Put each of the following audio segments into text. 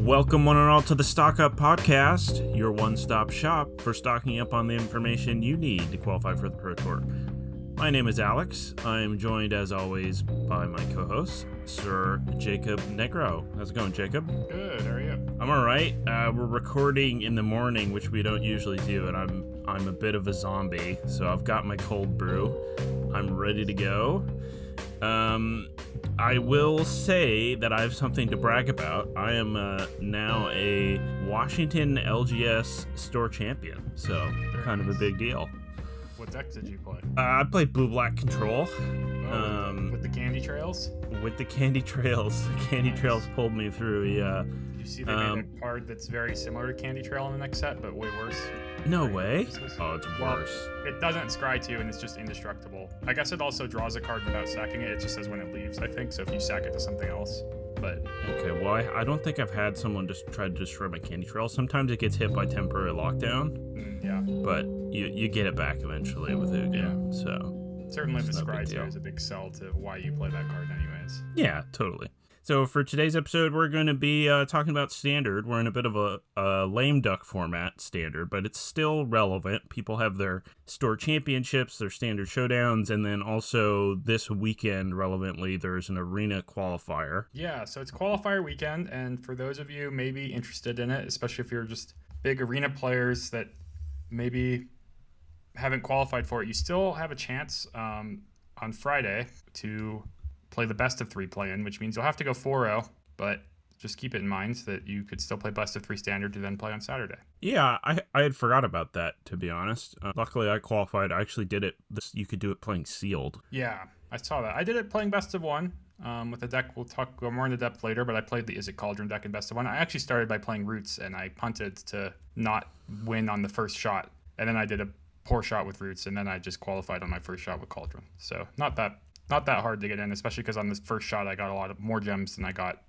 Welcome one and all to the Stock Up Podcast, your one-stop shop for stocking up on the information you need to qualify for the Pro Tour. My name is Alex. I am joined, as always, by my co-host, Sir Jacob Negro. How's it going, Jacob? Good. How are you? I'm all right. We're recording in the morning, which we don't usually do, and I'm a bit of a zombie, so I've got my cold brew. I'm ready to go. I will say that I have something to brag about. I am now a Washington LGS store champion, so kind of a big deal. What deck did you play? I played Blue-Black Control. With the candy trails? With the candy trails. The candy trails pulled me through, yeah. Did you see they made a card that's very similar to Candy Trail in the next set, but way worse? No way. Oh, it's worse. It doesn't scry to you, and it's just indestructible. I guess it also draws a card without sacking it. It just says when it leaves, I think, so if you sack it to something else. But okay, well, I don't think I've had someone just try to destroy my candy trail. Sometimes it gets hit by temporary lockdown. Yeah. But you get it back eventually with it again, so... Certainly the scry to is a big sell to why you play that card anyways. Yeah, totally. So for today's episode, we're going to be talking about Standard. We're in a bit of a lame duck format, Standard, but it's still relevant. People have their store championships, their Standard showdowns, and then also this weekend, relevantly, there's an arena qualifier. Yeah, so it's qualifier weekend, and for those of you maybe interested in it, especially if you're just big arena players that maybe haven't qualified for it, you still have a chance on Friday to play the best of 3 play-in, which means you'll have to go 4-0, but just keep it in mind that you could still play best of 3 standard to then play on Saturday. Yeah, I had forgot about that, to be honest. Luckily, I qualified. I actually did it. You could do it playing sealed. Yeah, I saw that. I did it playing best of 1 with a deck. We'll go more into depth later, but I played the Is It Cauldron deck in best of 1. I actually started by playing Roots, and I punted to not win on the first shot, and then I did a poor shot with Roots, and then I just qualified on my first shot with Cauldron. So not that hard to get in, especially because on this first shot I got a lot of more gems than I got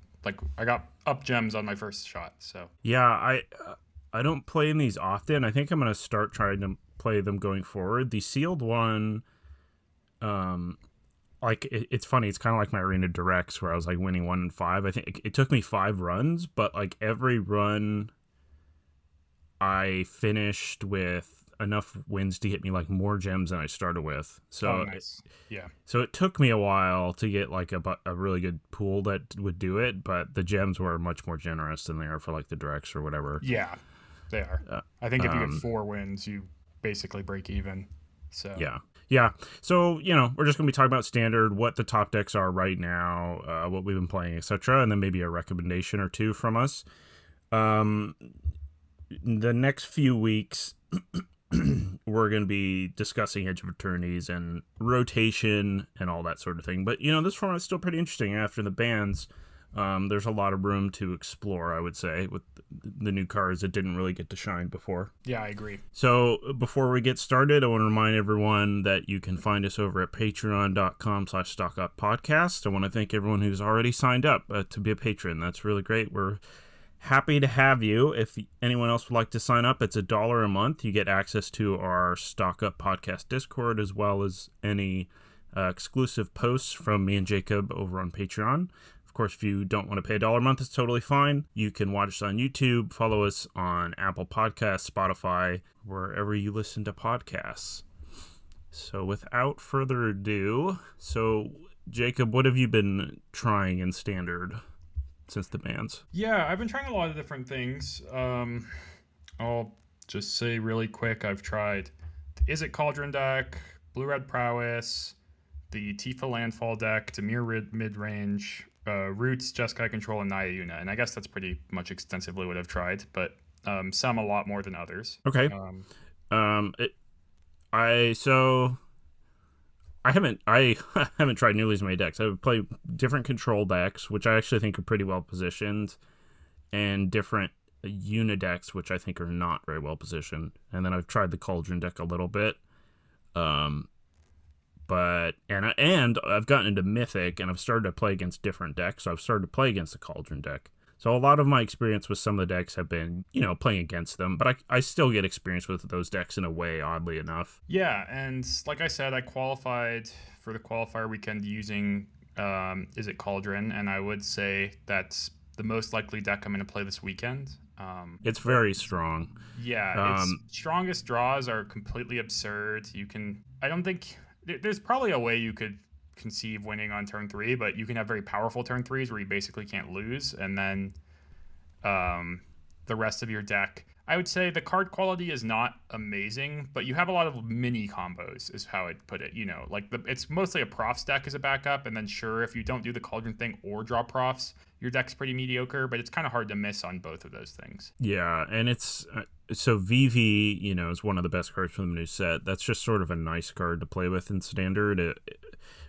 up gems on my first shot. So yeah, I don't play in these often. I think I'm gonna start trying to play them going forward. The sealed one, it's funny. It's kind of like my arena directs where I was like winning 1 and 5. I think it took me 5 runs, but like every run, I finished with enough wins to get me like more gems than I started with. So nice. Yeah. So it took me a while to get like a really good pool that would do it, but the gems were much more generous than they are for like the directs or whatever. Yeah, they are. I think if you get 4 wins, you basically break even. So yeah. So we're just gonna be talking about Standard, what the top decks are right now, what we've been playing, etc., and then maybe a recommendation or two from us. The next few weeks. We're going to be discussing Edge of Eternities and rotation and all that sort of thing. But, this format is still pretty interesting. After the bans, there's a lot of room to explore, I would say, with the new cards that didn't really get to shine before. Yeah, I agree. So before we get started, I want to remind everyone that you can find us over at patreon.com/stockuppodcast. I want to thank everyone who's already signed up to be a patron. That's really great. We're happy to have you. If anyone else would like to sign up, it's $1 a month. You get access to our Stock Up Podcast Discord, as well as any exclusive posts from me and Jacob over on Patreon. Of course, if you don't want to pay $1 a month, it's totally fine. You can watch us on YouTube, follow us on Apple Podcasts, Spotify, wherever you listen to podcasts. So without further ado, Jacob, what have you been trying in Standard since the bans? Yeah, I've been trying a lot of different things. I'll just say really quick, I've tried the Is It Cauldron deck, Blue-Red Prowess, the Tifa Landfall deck, Demir mid-range, Roots, Jeskai Control, and Naya Yuna. And I guess that's pretty much extensively what I've tried, but some a lot more than others. Okay. I haven't tried nearly as many decks. I would play different control decks, which I actually think are pretty well positioned, and different Unidecks, which I think are not very well positioned. And then I've tried the Cauldron deck a little bit. But I've gotten into Mythic, and I've started to play against different decks. So I've started to play against the Cauldron deck. So a lot of my experience with some of the decks have been, playing against them, but I still get experience with those decks in a way, oddly enough. Yeah, and like I said, I qualified for the qualifier weekend using Is It Cauldron, and I would say that's the most likely deck I'm going to play this weekend. It's very strong. Yeah, its strongest draws are completely absurd. I don't think there's probably a way you could conceive winning on turn 3, but you can have very powerful turn 3s where you basically can't lose, and then the rest of your deck. I would say the card quality is not amazing, but you have a lot of mini combos, is how I'd put it. Like it's mostly a profs deck as a backup, and then sure, if you don't do the cauldron thing or draw profs, your deck's pretty mediocre, but it's kind of hard to miss on both of those things. Yeah, and it's so VV, is one of the best cards from the new set. That's just sort of a nice card to play with in standard. It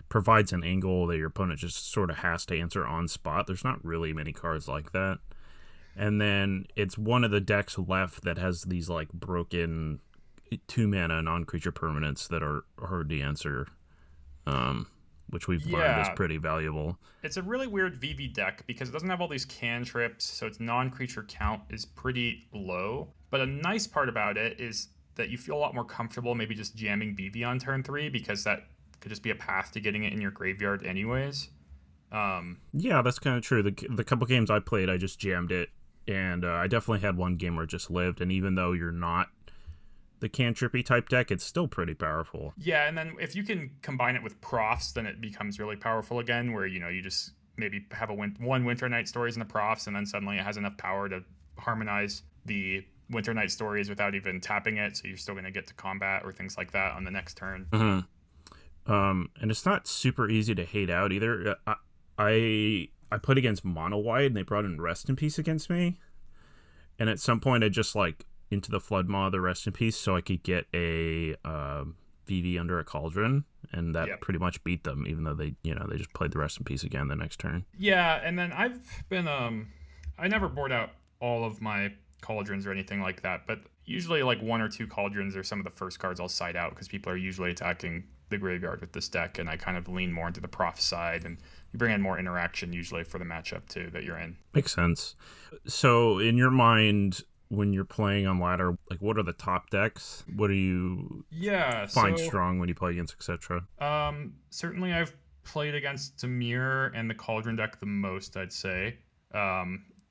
provides an angle that your opponent just sort of has to answer on spot. There's not really many cards like that. And then it's one of the decks left that has these like broken 2-mana non-creature permanents that are hard to answer, which we've learned is pretty valuable. It's a really weird VV deck because it doesn't have all these cantrips, so its non-creature count is pretty low. But a nice part about it is that you feel a lot more comfortable maybe just jamming VV on turn 3 because that could just be a path to getting it in your graveyard anyways. Yeah, that's kind of true. The couple games I played, I just jammed it. And I definitely had one game where it just lived. And even though you're not the cantrippy type deck, it's still pretty powerful. Yeah, and then if you can combine it with profs, then it becomes really powerful again, where, you just maybe have one Winter Night Stories in the profs, and then suddenly it has enough power to harmonize the Winter Night Stories without even tapping it, so you're still going to get to combat or things like that on the next turn. Mm-hmm. And it's not super easy to hate out either. I played against Mono White, and they brought in Rest in Peace against me. And at some point, I just into the Flood Maw the Rest in Peace so I could get a VV under a Cauldron, and that pretty much beat them, even though they just played the Rest in Peace again the next turn. Yeah, and then I've been I never board out all of my Cauldrons or anything like that, but usually like 1 or 2 Cauldrons are some of the first cards I'll side out because people are usually attacking the graveyard with this deck, and I kind of lean more into the prof side, and you bring in more interaction usually for the matchup too that you're in. Makes sense. So in your mind, when you're playing on ladder, like what are the top decks? What do you find strong when you play against, etc.? Certainly I've played against Dimir and the Cauldron deck the most, I'd say.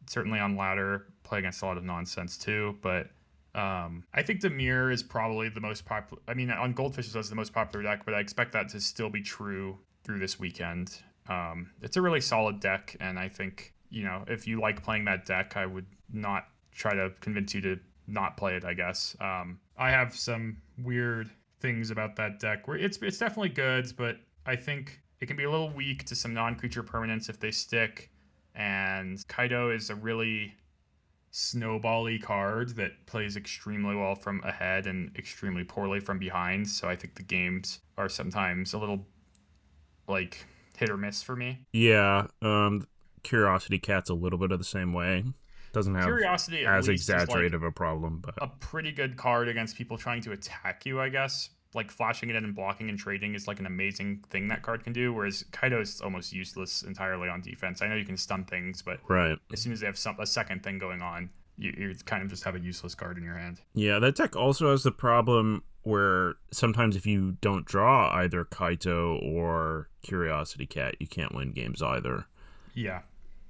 Certainly on ladder, play against a lot of nonsense too, but I think Dimir is probably the most popular. I mean, on Goldfish is the most popular deck, but I expect that to still be true through this weekend. It's a really solid deck, and I think, if you like playing that deck, I would not try to convince you to not play it, I guess. I have some weird things about that deck where it's definitely good, but I think it can be a little weak to some non-creature permanents if they stick, and Kaido is a really snowbally card that plays extremely well from ahead and extremely poorly from behind, so I think the games are sometimes a little like hit or miss for me. Yeah, Curiosity Cat's a little bit of the same way. Doesn't have Curiosity as exaggerated of a problem, but a pretty good card against people trying to attack you, I guess. Like flashing it in and blocking and trading is like an amazing thing that card can do, whereas Kaido is almost useless entirely on defense. I know you can stun things, but as soon as they have a second thing going on, you kind of just have a useless card in your hand. Yeah, that deck also has the problem where sometimes if you don't draw either Kaito or Curiosity Cat, you can't win games either. Yeah,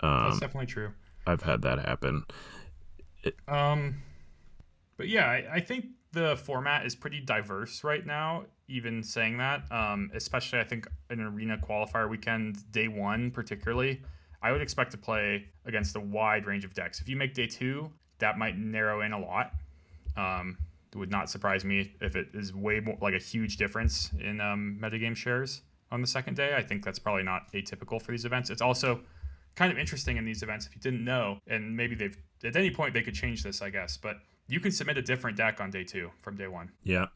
that's definitely true. I've had that happen. But yeah, I think the format is pretty diverse right now, even saying that. Especially, I think, in Arena Qualifier weekend, day 1 particularly, I would expect to play against a wide range of decks. If you make day 2, that might narrow in a lot. It would not surprise me if it is way more like a huge difference in metagame shares on the second day. I think that's probably not atypical for these events. It's also kind of interesting in these events if you didn't know, and maybe they've at any point they could change this, I guess, but you can submit a different deck on day 2 from day 1. Yeah.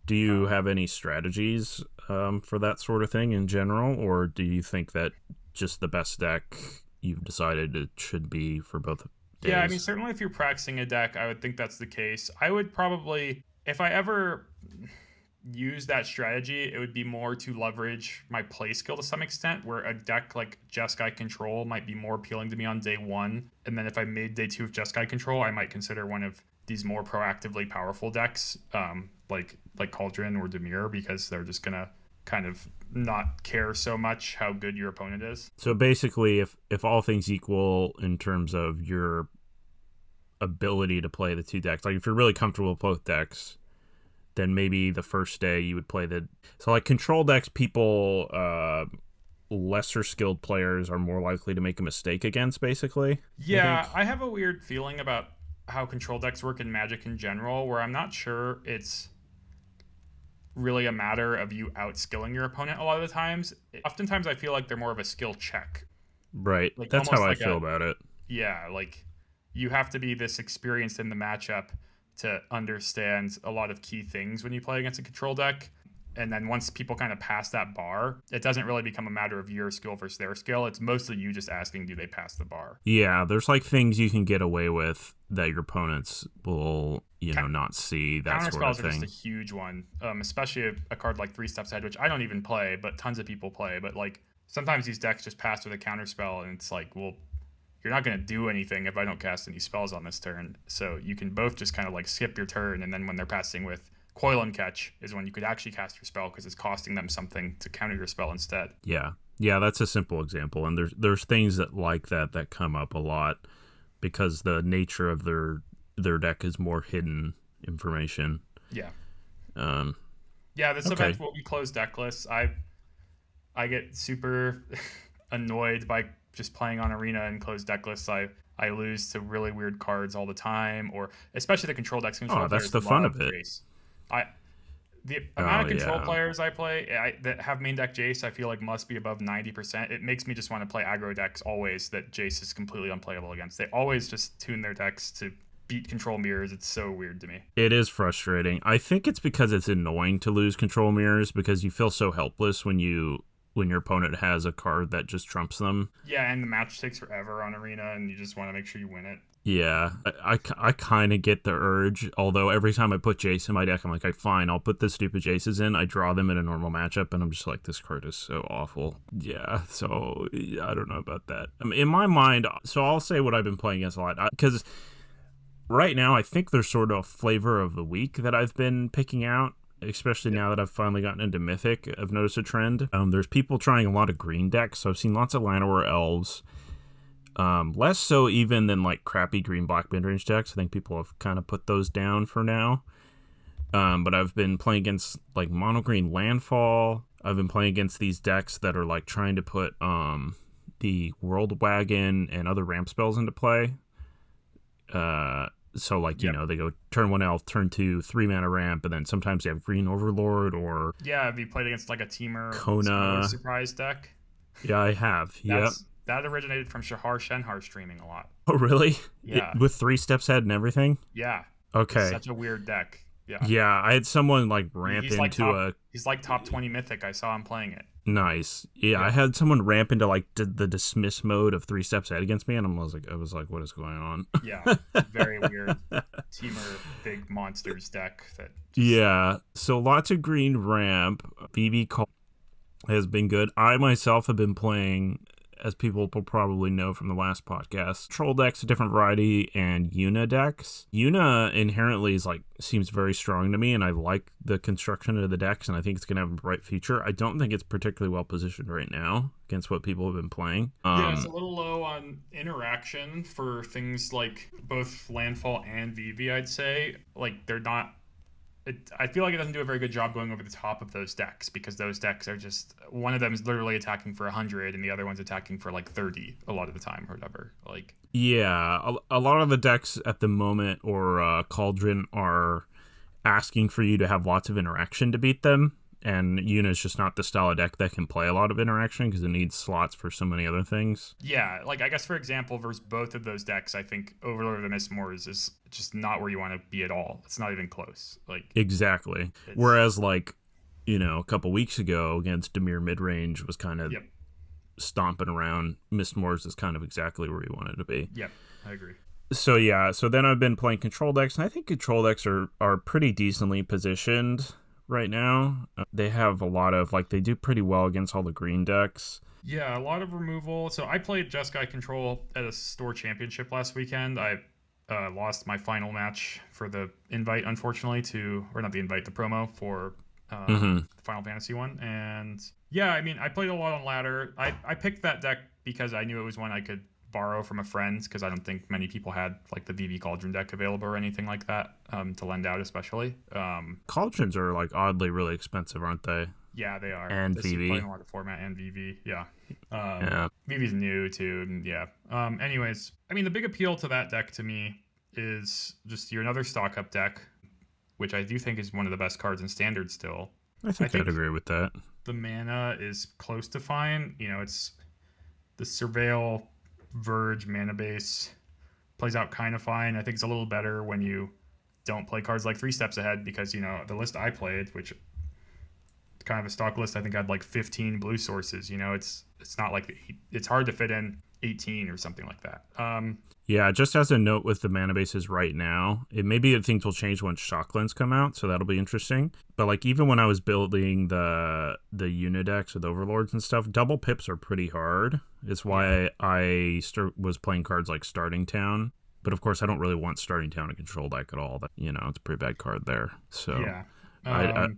Do you have any strategies for that sort of thing in general, or do you think that just the best deck you've decided it should be for both days? Yeah, I mean, certainly if you're practicing a deck, I would think that's the case. I would probably, if I ever use that strategy, it would be more to leverage my play skill to some extent, where a deck like Jeskai Control might be more appealing to me on day 1. And then if I made day 2 of Jeskai Control, I might consider one of these more proactively powerful decks, like Cauldron or Dimir, because they're just going to kind of not care so much how good your opponent is. So basically, if all things equal in terms of your ability to play the two decks, like if you're really comfortable with both decks, then maybe the first day you would play the... So like control decks, people, lesser skilled players are more likely to make a mistake against, basically. Yeah, I have a weird feeling about how control decks work in Magic in general, where I'm not sure it's really a matter of you outskilling your opponent a lot of the times. Oftentimes I feel like they're more of a skill check. Right. Like That's how almost I like feel about it. yeah, like you have to be this experienced in the matchup to understand a lot of key things when you play against a control deck. And then once people kind of pass that bar, it doesn't really become a matter of your skill versus their skill. It's mostly you just asking, do they pass the bar? Yeah, there's like things you can get away with that your opponents will, not see, that Counter sort of spells are thing. just a huge one, especially a card like Three Steps Ahead, which I don't even play, but tons of people play. But like sometimes these decks just pass with a counter spell, and it's like, well, you're not going to do anything if I don't cast any spells on this turn. So you can both just kind of like skip your turn, and then when they're passing with Coil and Catch is when you could actually cast your spell because it's costing them something to counter your spell instead. Yeah. Yeah, that's a simple example. And there's things that like that come up a lot because the nature of their deck is more hidden information. Yeah. This Okay. event will be closed deck lists. I get super annoyed by just playing on Arena and closed deck lists. I lose to really weird cards all the time, or especially the control decks. Control That's players the fun love of it. Jace. The amount of control players I play that have main deck Jace, I feel like must be above 90%. It makes me just want to play aggro decks always that Jace is completely unplayable against. They always just tune their decks to beat control mirrors. It's so weird to me. It is frustrating. I think it's because it's annoying to lose control mirrors because you feel so helpless when your opponent has a card that just trumps them. Yeah, and the match takes forever on Arena, and you just want to make sure you win it. Yeah, I kind of get the urge, although every time I put Jace in my deck, I'm like, fine, I'll put the stupid Jaces in. I draw them in a normal matchup, and I'm just like, this card is so awful. Yeah, so I don't know about that. I mean, in my mind, so I'll say what I've been playing against a lot, because right now I think there's sort of a flavor of the week that I've been picking out, especially now that I've finally gotten into Mythic. I've noticed a trend. There's people trying a lot of green decks, so I've seen lots of Llanowar Elves. Less so even than like crappy green-black mid-range decks. I think people have kind of put those down for now. But I've been playing against like mono-green Landfall. I've been playing against these decks that are like trying to put the World Wagon and other ramp spells into play. So like, they go turn 1 elf, turn 2, 3 mana ramp, and then sometimes they have Green Overlord or... Yeah, have you played against like a Teamer Kona surprise deck? Yeah, I have. Yep. That originated from Shahar Shenhar streaming a lot. Oh, really? Yeah. With 3 steps ahead and everything? Yeah. Okay. It's such a weird deck. Yeah. Yeah, I had someone like ramp into He's like top 20 Mythic. I saw him playing it. Nice. Yeah, I had someone ramp into like the dismiss mode of 3 steps ahead against me, and I was like, what is going on? Yeah. Very weird. Teamer big monsters deck that. Yeah. So lots of green ramp. BB call has been good. I myself have been playing, as people will probably know from the last podcast, troll decks, a different variety, and Yuna decks. Yuna inherently seems very strong to me, and I like the construction of the decks, and I think it's going to have a bright future. I don't think it's particularly well positioned right now against what people have been playing. Yeah, it's a little low on interaction for things like both Landfall and VV, I'd say. Like, they're not... I feel like it doesn't do a very good job going over the top of those decks because those decks are just... One of them is literally attacking for 100 and the other one's attacking for like 30 a lot of the time or whatever. Like, yeah, a lot of the decks at the moment or Cauldron are asking for you to have lots of interaction to beat them. And Yuna's just not the style of deck that can play a lot of interaction because it needs slots for so many other things. Yeah, like I guess for example, versus both of those decks, I think Overlord of the Mistmoors is just not where you want to be at all. It's not even close. Like exactly. Whereas like, a couple weeks ago against Dimir midrange was kind of stomping around. Mistmoors is kind of exactly where you wanted to be. Yep, I agree. So yeah, so then I've been playing control decks, and I think control decks are pretty decently positioned right now. They have a lot of they do pretty well against all the green decks. Yeah, a lot of removal. So I played Jeskai Control at a store championship last weekend. I lost my final match for the invite, unfortunately, or not the invite, the promo for Mm-hmm. the Final Fantasy one. And yeah, I mean, I played a lot on ladder. I picked that deck because I knew it was one I could borrow from a friend, because I don't think many people had like the VV Cauldron deck available or anything like that, to lend out, especially. Cauldrons are like oddly really expensive, aren't they? Yeah, they are. And They see playing VV. a lot of format and VV. Yeah. Yeah. VV's new too. And yeah. Anyways, I mean, the big appeal to that deck to me is just you're another stock up deck, which I do think is one of the best cards in standard still. I I think I'd think agree with that. the mana is close to fine. You know, it's the Surveil Verge mana base plays out kind of fine. I think it's a little better when you don't play cards like 3 steps ahead, because, you know, the list I played, which kind of a stock list, I think I had like 15 blue sources. You know, it's not like it's hard to fit in 18 or something like that. Yeah, just as a note with the mana bases right now, it maybe things will change when Shocklands come out, so that'll be interesting. But like even when I was building the Unidex with Overlords and stuff, double pips are pretty hard. It's why I was playing cards like Starting Town. But of course, I don't really want Starting Town to control deck at all. That, you know, it's a pretty bad card there. So Yeah. I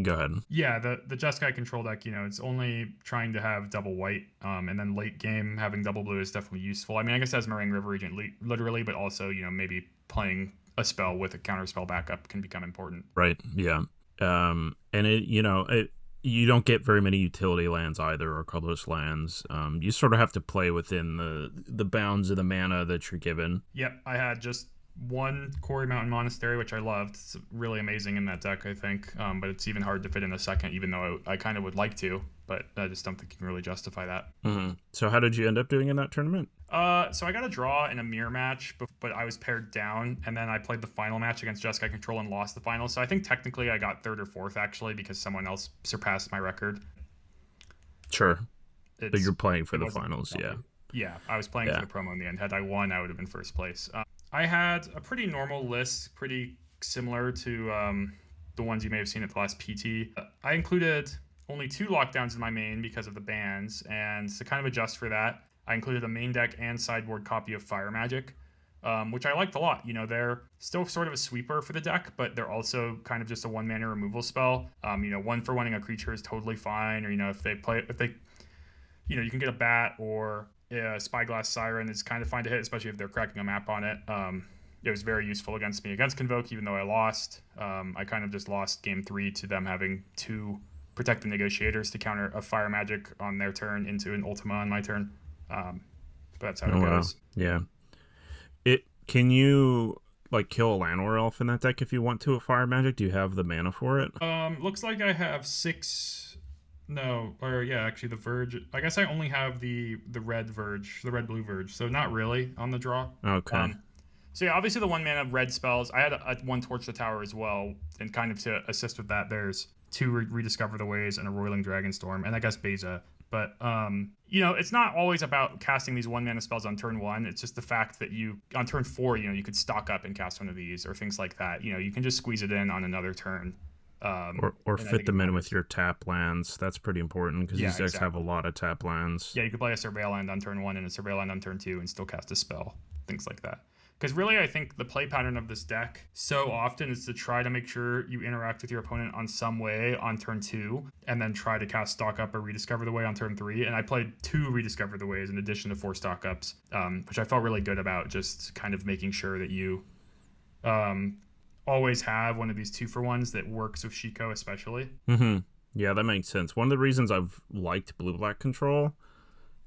go ahead. Yeah, the Jeskai control deck, you know, it's only trying to have double white, and then late game having double blue is definitely useful. I mean, I guess as Meringue River Regent literally, but also, you know, maybe playing a spell with a counter spell backup can become important. Right. Yeah. And you don't get very many utility lands either, or colorless lands. You sort of have to play within the bounds of the mana that you're given. Yep, I had just one Quarry Mountain Monastery, which I loved. It's really amazing in that deck, I think. But it's even hard to fit in a second, even though I kind of would like to. But I just don't think you can really justify that. Mm-hmm. So how did you end up doing in that tournament? So I got a draw in a mirror match, but I was paired down, and then I played the final match against Jeskai Control and lost the final. So I think technically I got third or fourth, actually, because someone else surpassed my record. Sure. But you're playing for the wasn't finals, yeah. Yeah, I was playing for the promo in the end. Had I won, I would have been first place. I had a pretty normal list, pretty similar to the ones you may have seen at the last PT. I included only 2 lockdowns in my main because of the bans, and to kind of adjust for that, I included a main deck and sideboard copy of Fire Magic, which I liked a lot. You know, they're still sort of a sweeper for the deck, but they're also kind of just a 1-mana removal spell. You know, 1-for-1ing a creature is totally fine, or, you know, if they, you know, you can get a bat or Spyglass Siren is kind of fine to hit, especially if they're cracking a map on it. It was very useful against me against Convoke, even though I lost. I kind of just lost game 3 to them having 2 Protect the Negotiators to counter a Fire Magic on their turn into an Ultima on my turn. But that's how it goes. Yeah. Can you like kill a Llanowar Elf in that deck if you want to with Fire Magic? Do you have the mana for it? Looks like I have 6. No, or yeah, actually the Verge. I guess I only have the red Verge, the red blue Verge, so not really on the draw. Okay. So yeah, obviously the 1-mana red spells. I had a 1 Torch the Tower as well, and kind of to assist with that, there's 2 Rediscover the Ways and a Roiling Dragonstorm, and I guess Beza. But you know, it's not always about casting these 1-mana spells on turn 1. It's just the fact that you on turn 4, you know, you could stock up and cast one of these or things like that. You know, you can just squeeze it in on another turn. Or fit them in with your tap lands. That's pretty important because these decks have a lot of tap lands. Yeah, you could play a Surveil Land on turn 1 and a Surveil Land on turn 2 and still cast a spell. Things like that. Because really, I think the play pattern of this deck so often is to try to make sure you interact with your opponent on some way on turn 2, and then try to cast Stock Up or Rediscover the Way on turn 3. And I played 2 Rediscover the Ways in addition to 4 Stock Ups, which I felt really good about, just kind of making sure that you always have one of these 2-for-1s that works with Shiko especially. Mm-hmm. Yeah, that makes sense. One of the reasons I've liked Blue-Black Control,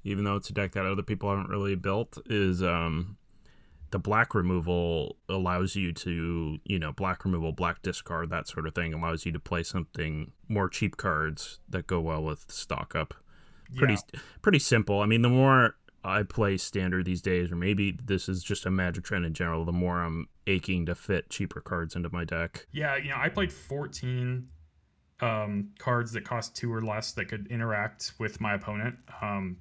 even though it's a deck that other people haven't really built, is the black removal allows you to, you know, black removal, black discard, that sort of thing, allows you to play something more cheap cards that go well with stock up. Pretty simple. I mean, the more I play standard these days, or maybe this is just a Magic trend in general, the more I'm aching to fit cheaper cards into my deck. Yeah, you know, I played 14 cards that cost 2 or less that could interact with my opponent.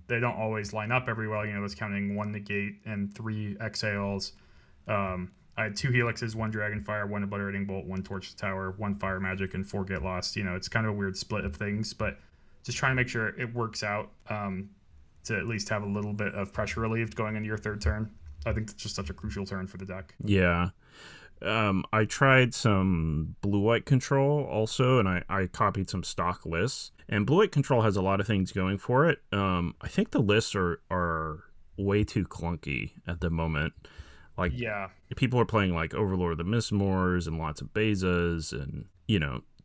They don't always line up every well. You know, that's counting 1 Negate and 3 Exhales. I had 2 Helixes, 1 Dragonfire, 1 Obliterating Bolt, 1 Torch the Tower, 1 Fire Magic, and 4 Get Lost. You know, it's kind of a weird split of things, but just trying to make sure it works out to at least have a little bit of pressure relieved going into your 3rd turn. I think it's just such a crucial turn for the deck. Yeah. I tried some blue-white control also, and I copied some stock lists. And blue-white control has a lot of things going for it. I think the lists are way too clunky at the moment. Like, Yeah. people are playing like Overlord of the Mistmores and lots of Bezas and,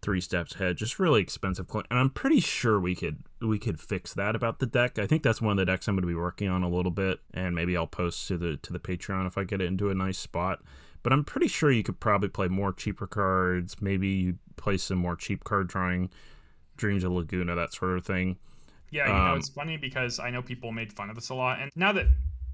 3 steps ahead, just really expensive. And I'm pretty sure we could fix that about the deck. I think that's one of the decks I'm going to be working on a little bit, and maybe I'll post to the Patreon if I get it into a nice spot. But I'm pretty sure you could probably play more cheaper cards. Maybe you play some more cheap card drawing, Dreams of Laguna, that sort of thing. Yeah, Um, it's funny because I know people made fun of this a lot, and now that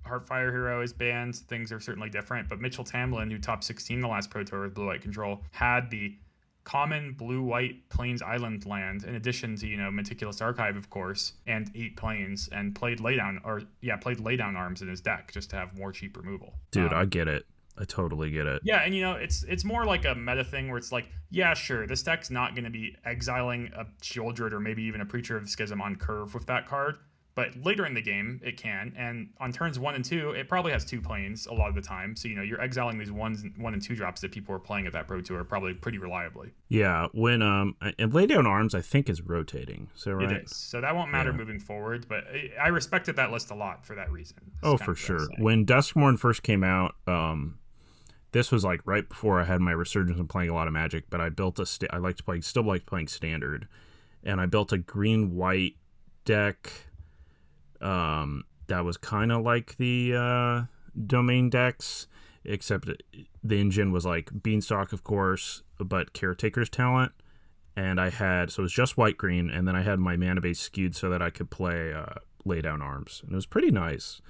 Heartfire Hero is banned, things are certainly different. But Mitchell Tamlin, who top 16 the last Pro Tour with Blue White Control, had the common Blue White Plains Island land, in addition to Meticulous Archive, of course, and 8 plains, and played laydown arms in his deck just to have more cheap removal. dude, I get it. I totally get it. Yeah, and it's more like a meta thing where it's like, yeah, sure, this deck's not going to be exiling a Sheoldred or maybe even a Preacher of Schism on curve with that card, but later in the game it can, and on turns 1 and 2 it probably has 2 planes a lot of the time. So you're exiling these 1 and 2 drops that people are playing at that Pro Tour probably pretty reliably. Yeah, when and Lay Down Arms I think is rotating. So right. It is, so that won't matter moving forward. But I respected that list a lot for that reason. Oh, for sure. When Duskmourn first came out, this was like right before I had my resurgence of playing a lot of Magic, but I built still liked playing Standard, and I built a green-white deck that was kind of like the domain decks, except the engine was like Beanstalk, of course, but Caretaker's Talent, and so it was just white-green, and then I had my mana base skewed so that I could play Lay Down Arms, and it was pretty nice.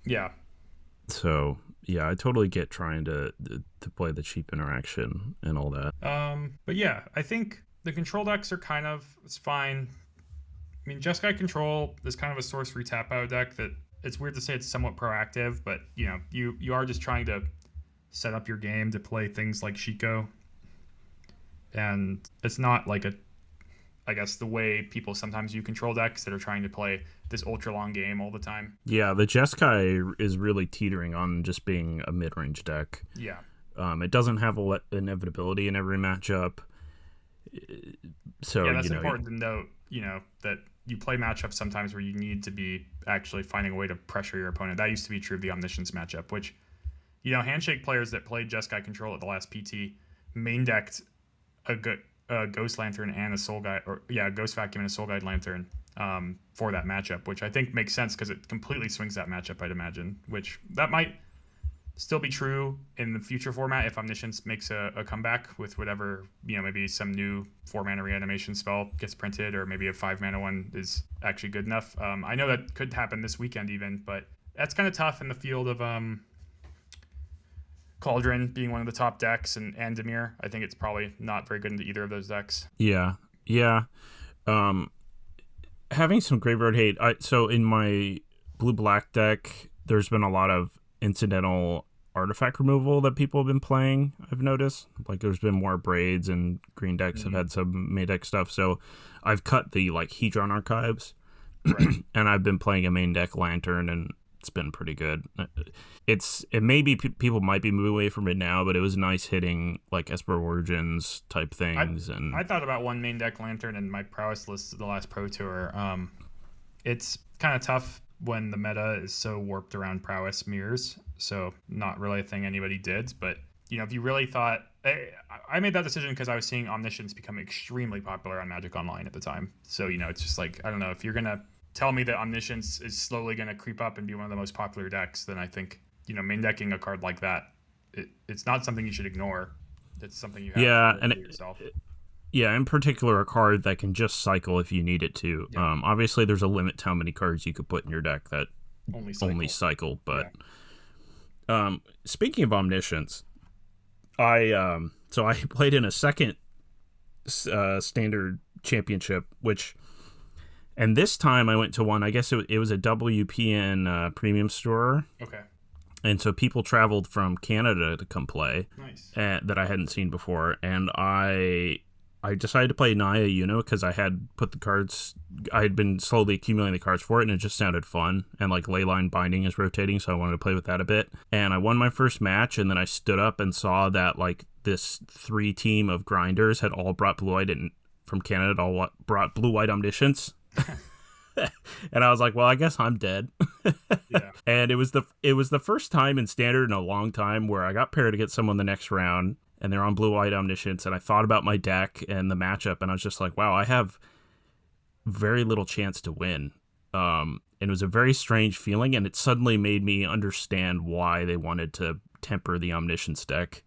Yeah. So yeah, I totally get trying to play the cheap interaction and all that. But yeah, I think the control decks are it's fine. I mean, Jeskai Control is kind of a sorcery tap out deck that it's weird to say it's somewhat proactive, but you are just trying to set up your game to play things like Shiko, and it's not like I guess the way people sometimes view control decks that are trying to play this ultra long game all the time. Yeah, the Jeskai is really teetering on just being a mid-range deck. Yeah. It doesn't have inevitability in every matchup. So yeah, that's important to note, that you play matchups sometimes where you need to be actually finding a way to pressure your opponent. That used to be true of the Omniscience matchup, which, Handshake players that played Jeskai Control at the last PT main decked a Ghost Lantern and a Soul Guide, Ghost Vacuum and a Soul Guide Lantern for that matchup, which I think makes sense because it completely swings that matchup, I'd imagine, which that might still be true in the future format if Omniscience makes a comeback with whatever, maybe some new 4-mana reanimation spell gets printed, or maybe a 5-mana one is actually good enough. I know that could happen this weekend even, but that's kind of tough in the field of Cauldron being one of the top decks, and Demir. I think it's probably not very good into either of those decks. Yeah. Having some graveyard hate. So in my blue-black deck, there's been a lot of incidental artifact removal that people have been playing, I've noticed. Like, there's been more Braids, and green decks have had some main deck stuff. So I've cut the Hedron archives, right. And I've been playing a main deck Lantern, and it's been pretty good. It maybe people might be moving away from it now, but it was nice hitting Esper Origins type things. I thought about one main deck Lantern in my prowess list at the last Pro Tour. It's kind of tough when the meta is so warped around prowess mirrors, so not really a thing anybody did. But if you really thought, I made that decision because I was seeing Omniscience become extremely popular on Magic Online at the time. So it's just I don't know, if you're gonna tell me that Omniscience is slowly going to creep up and be one of the most popular decks, then I think, main decking a card like that, it's not something you should ignore. It's something you have to do yourself. In particular, a card that can just cycle if you need it to. Yeah. Obviously, there's a limit to how many cards you could put in your deck that only cycle. But speaking of Omniscience, I played in a second standard championship, and this time I went to one, I guess it was a WPN premium store. Okay. And so people traveled from Canada to come play. Nice. That I hadn't seen before. And I I decided to play Naya Yuno because I had been slowly accumulating the cards for it, and it just sounded fun. And like Leyline Binding is rotating, so I wanted to play with that a bit. And I won my first match, and then I stood up and saw that like this 3 team of grinders had all brought blue white from Canada, all brought blue white Omniscience. And I was like, well, I guess I'm dead. Yeah. And it was the first time in Standard in a long time where I got paired against someone the next round, and they're on blue-white Omniscience, and I thought about my deck and the matchup, and I was just like, wow, I have very little chance to win. And it was a very strange feeling, and it suddenly made me understand why they wanted to temper the Omniscience deck,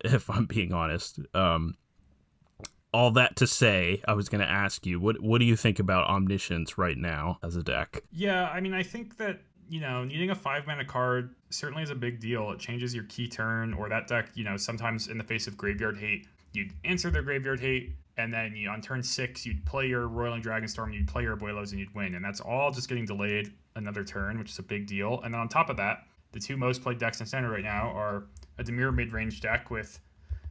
if I'm being honest. All that to say, I was going to ask you, what do you think about Omniscience right now as a deck? Yeah, I mean, I think that, needing a 5-mana card certainly is a big deal. It changes your key turn, or that deck, sometimes in the face of graveyard hate, you'd answer their graveyard hate, and then on turn 6, you'd play your Roiling Dragonstorm, you'd play your Abuelos, and you'd win. And that's all just getting delayed another turn, which is a big deal. And then on top of that, the 2 most played decks in Standard right now are a Dimir mid-range deck with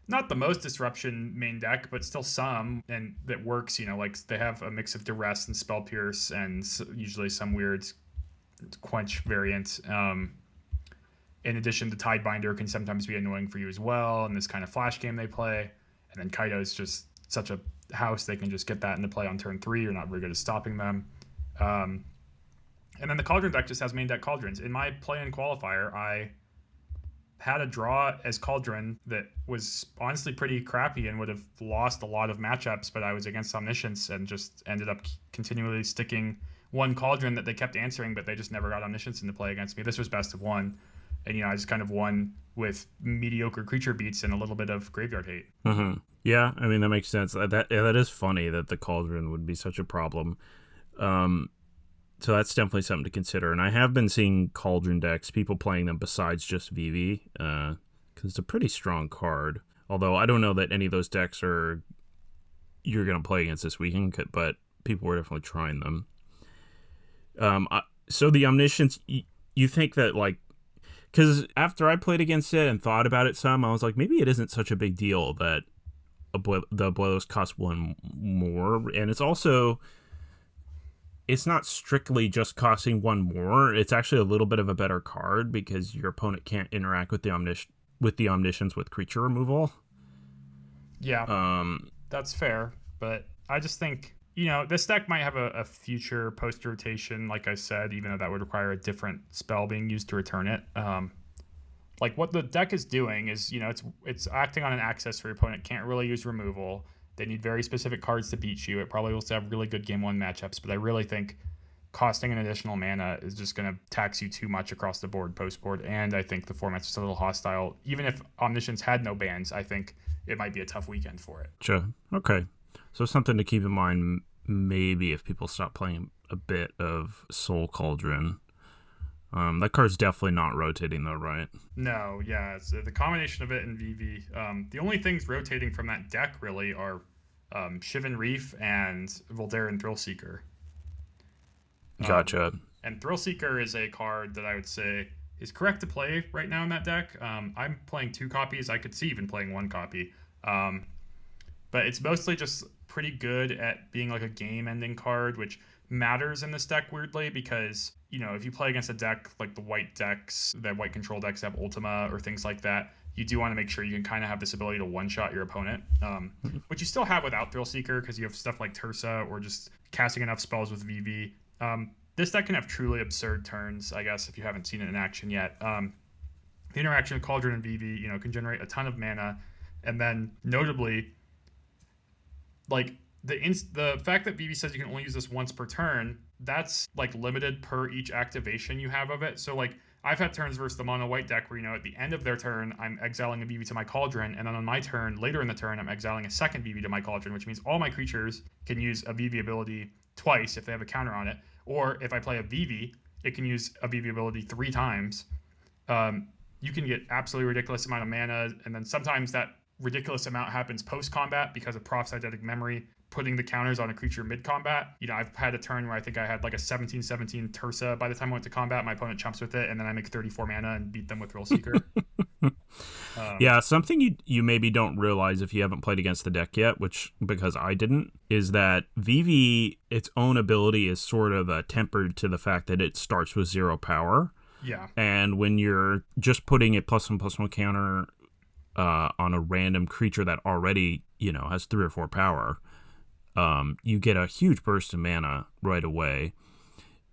not the most disruption main deck, but still some, and that works. Like they have a mix of Duress and Spell Pierce, and usually some weird Quench variant. In addition, the Tidebinder can sometimes be annoying for you as well, and this kind of flash game they play. And then Kaido is just such a house, they can just get that into play on turn 3. You're not very good at stopping them. And then the Cauldron deck just has main deck Cauldrons. In my play in Qualifier, I had a draw as Cauldron that was honestly pretty crappy and would have lost a lot of matchups, but I was against Omniscience and just ended up continually sticking one Cauldron that they kept answering, but they just never got Omniscience into play against me. This was best of 1, and I just kind of won with mediocre creature beats and a little bit of graveyard hate. Mm-hmm. Yeah, I mean, that makes sense. That is funny that the Cauldron would be such a problem. So that's definitely something to consider. And I have been seeing Cauldron decks, people playing them besides just VV, because it's a pretty strong card. Although I don't know that any of those decks you're going to play against this weekend, but people were definitely trying them. So the Omniscience, you think that, like, because after I played against it and thought about it some, I was like, maybe it isn't such a big deal that the Abuelos cost 1 more. And it's also, it's not strictly just costing 1 more. It's actually a little bit of a better card because your opponent can't interact with the Omniscience with creature removal. Yeah, that's fair. But I just think, this deck might have a future post rotation, like I said, even though that would require a different spell being used to return it. Like what the deck is doing is, it's acting on an access where your opponent can't really use removal. They need very specific cards to beat you. It probably will still have really good game 1 matchups, but I really think costing an additional mana is just going to tax you too much across the board post board, and I think the format's just a little hostile. Even if Omniscience had no bans, I think it might be a tough weekend for it. Sure. Okay. So something to keep in mind, maybe if people stop playing a bit of Soul Cauldron. That card's definitely not rotating though, right? No, yeah, it's the combination of it and VV. The only things rotating from that deck really are Shivan Reef and Voldaren Thrillseeker. Gotcha. And Thrillseeker is a card that I would say is correct to play right now in that deck. I'm playing 2 copies. I could see even playing 1 copy. But it's mostly just pretty good at being like a game-ending card, which matters in this deck weirdly because, if you play against a deck like the white decks, the white control decks have Ultima or things like that, you do want to make sure you can kind of have this ability to one-shot your opponent, which you still have without Thrillseeker because you have stuff like Tersa or just casting enough spells with VV. This deck can have truly absurd turns, I guess, if you haven't seen it in action yet. The interaction of Cauldron and VV, can generate a ton of mana, and then notably, like the fact that VV says you can only use this once per turn, that's like limited per each activation you have of it. So like I've had turns versus the mono white deck where at the end of their turn I'm exiling a VV to my Cauldron, and then on my turn later in the turn I'm exiling a second VV to my Cauldron, which means all my creatures can use a VV ability twice if they have a counter on it, or if I play a VV, it can use a VV ability 3 times. You can get absolutely ridiculous amount of mana, and then sometimes that ridiculous amount happens post combat because of Proph's Eidetic Memory putting the counters on a creature mid combat. I've had a turn where I think I had like a 17/17 Tersa by the time I went to combat. My opponent chumps with it, and then I make 34 mana and beat them with Thrillseeker. Um, Yeah, something you maybe don't realize if you haven't played against the deck yet, which because I didn't, is that VV, its own ability is sort of tempered to the fact that it starts with 0 power. yeah. And when you're just putting a +1/+1 counter on a random creature that already, has 3 or 4 power, you get a huge burst of mana right away.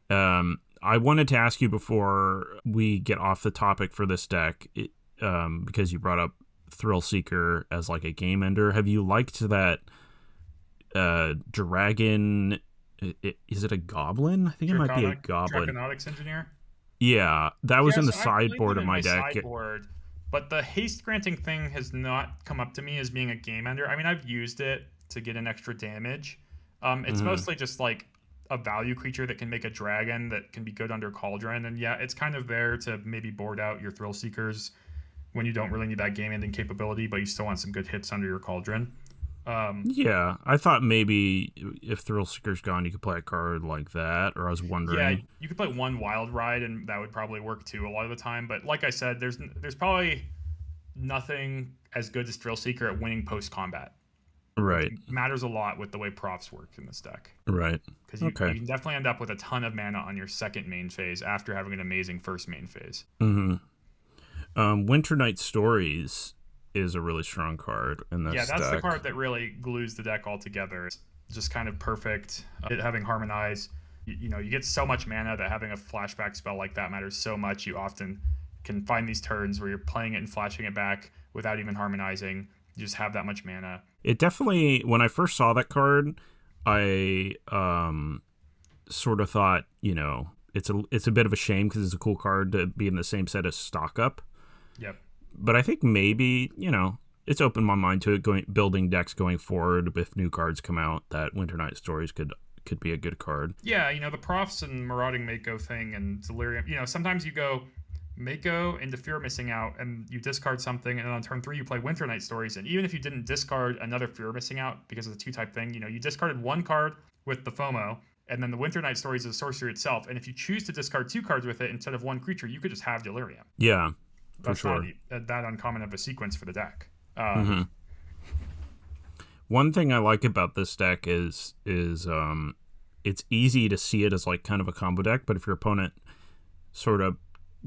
I wanted to ask you before we get off the topic for this deck, because you brought up Thrill Seeker as like a game ender. Have you liked that dragon? Is it a goblin? I think it might be a goblin. Draconautics Engineer. Yeah, that was Yeah, in the so I've played sideboard them of in my my deck. sideboard, but the haste granting thing has not come up to me as being a game ender. I mean, I've used it to get an extra damage. It's mostly just like a value creature that can make a dragon that can be good under Cauldron, and yeah, it's kind of there to maybe board out your Thrill Seekers when you don't really need that game ending capability, but you still want some good hits under your Cauldron. Yeah, I thought maybe if Thrill Seeker's gone, you could play a card like that, or I was Yeah, wondering. you could play one Wild Ride, and that would probably work too a lot of the time. But like I said, there's probably nothing as good as Thrill Seeker at winning post combat, which Right, matters a lot with the way profs work in this deck. right. Because you Okay. can definitely end up with a ton of mana on your second main phase after having an amazing first main phase. Winter Night Stories is a really strong card in Yeah, this that's the deck. card that really glues the deck all together. It's just kind of perfect. It having Harmonize, you get so much mana that having a flashback spell like that matters so much. You often can find these turns where you're playing it and flashing it back without even harmonizing. You just have that much mana. It definitely, when I first saw that card, I sort of thought, it's a bit of a shame because it's a cool card to be in the same set as Stock Up. Yep. But I think maybe, it's opened my mind to it building decks going forward if new cards come out that Winter Night Stories could be a good card. Yeah, the profs and Marauding Mako thing and Delirium. Sometimes you go Mako into Fear of Missing Out and you discard something, and then on turn 3 you play Winter Night Stories. And even if you didn't discard another Fear of Missing Out because of the 2-type thing, you discarded one card with the FOMO, and then the Winter Night Stories is a sorcery itself. And if you choose to discard 2 cards with it instead of one creature, you could just have Delirium. Yeah, for That's sure. not that uncommon of a sequence for the deck. One thing I like about this deck is it's easy to see it as like kind of a combo deck, but if your opponent sort of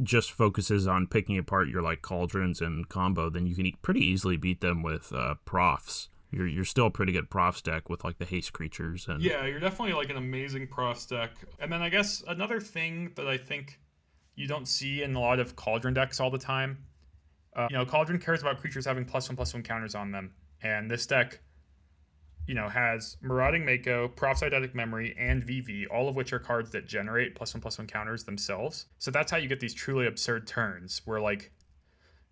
just focuses on picking apart your like cauldrons and combo, then you can pretty easily beat them with profs. You're still a pretty good profs deck with like the haste creatures and Yeah, you're definitely like an amazing profs deck. And then I guess another thing that I think you don't see in a lot of Cauldron decks all the time. Cauldron cares about creatures having +1/+1 counters on them, and this deck, has Marauding Mako, Prof's Eidetic Memory, and VV, all of which are cards that generate +1/+1 counters themselves. So that's how you get these truly absurd turns, where like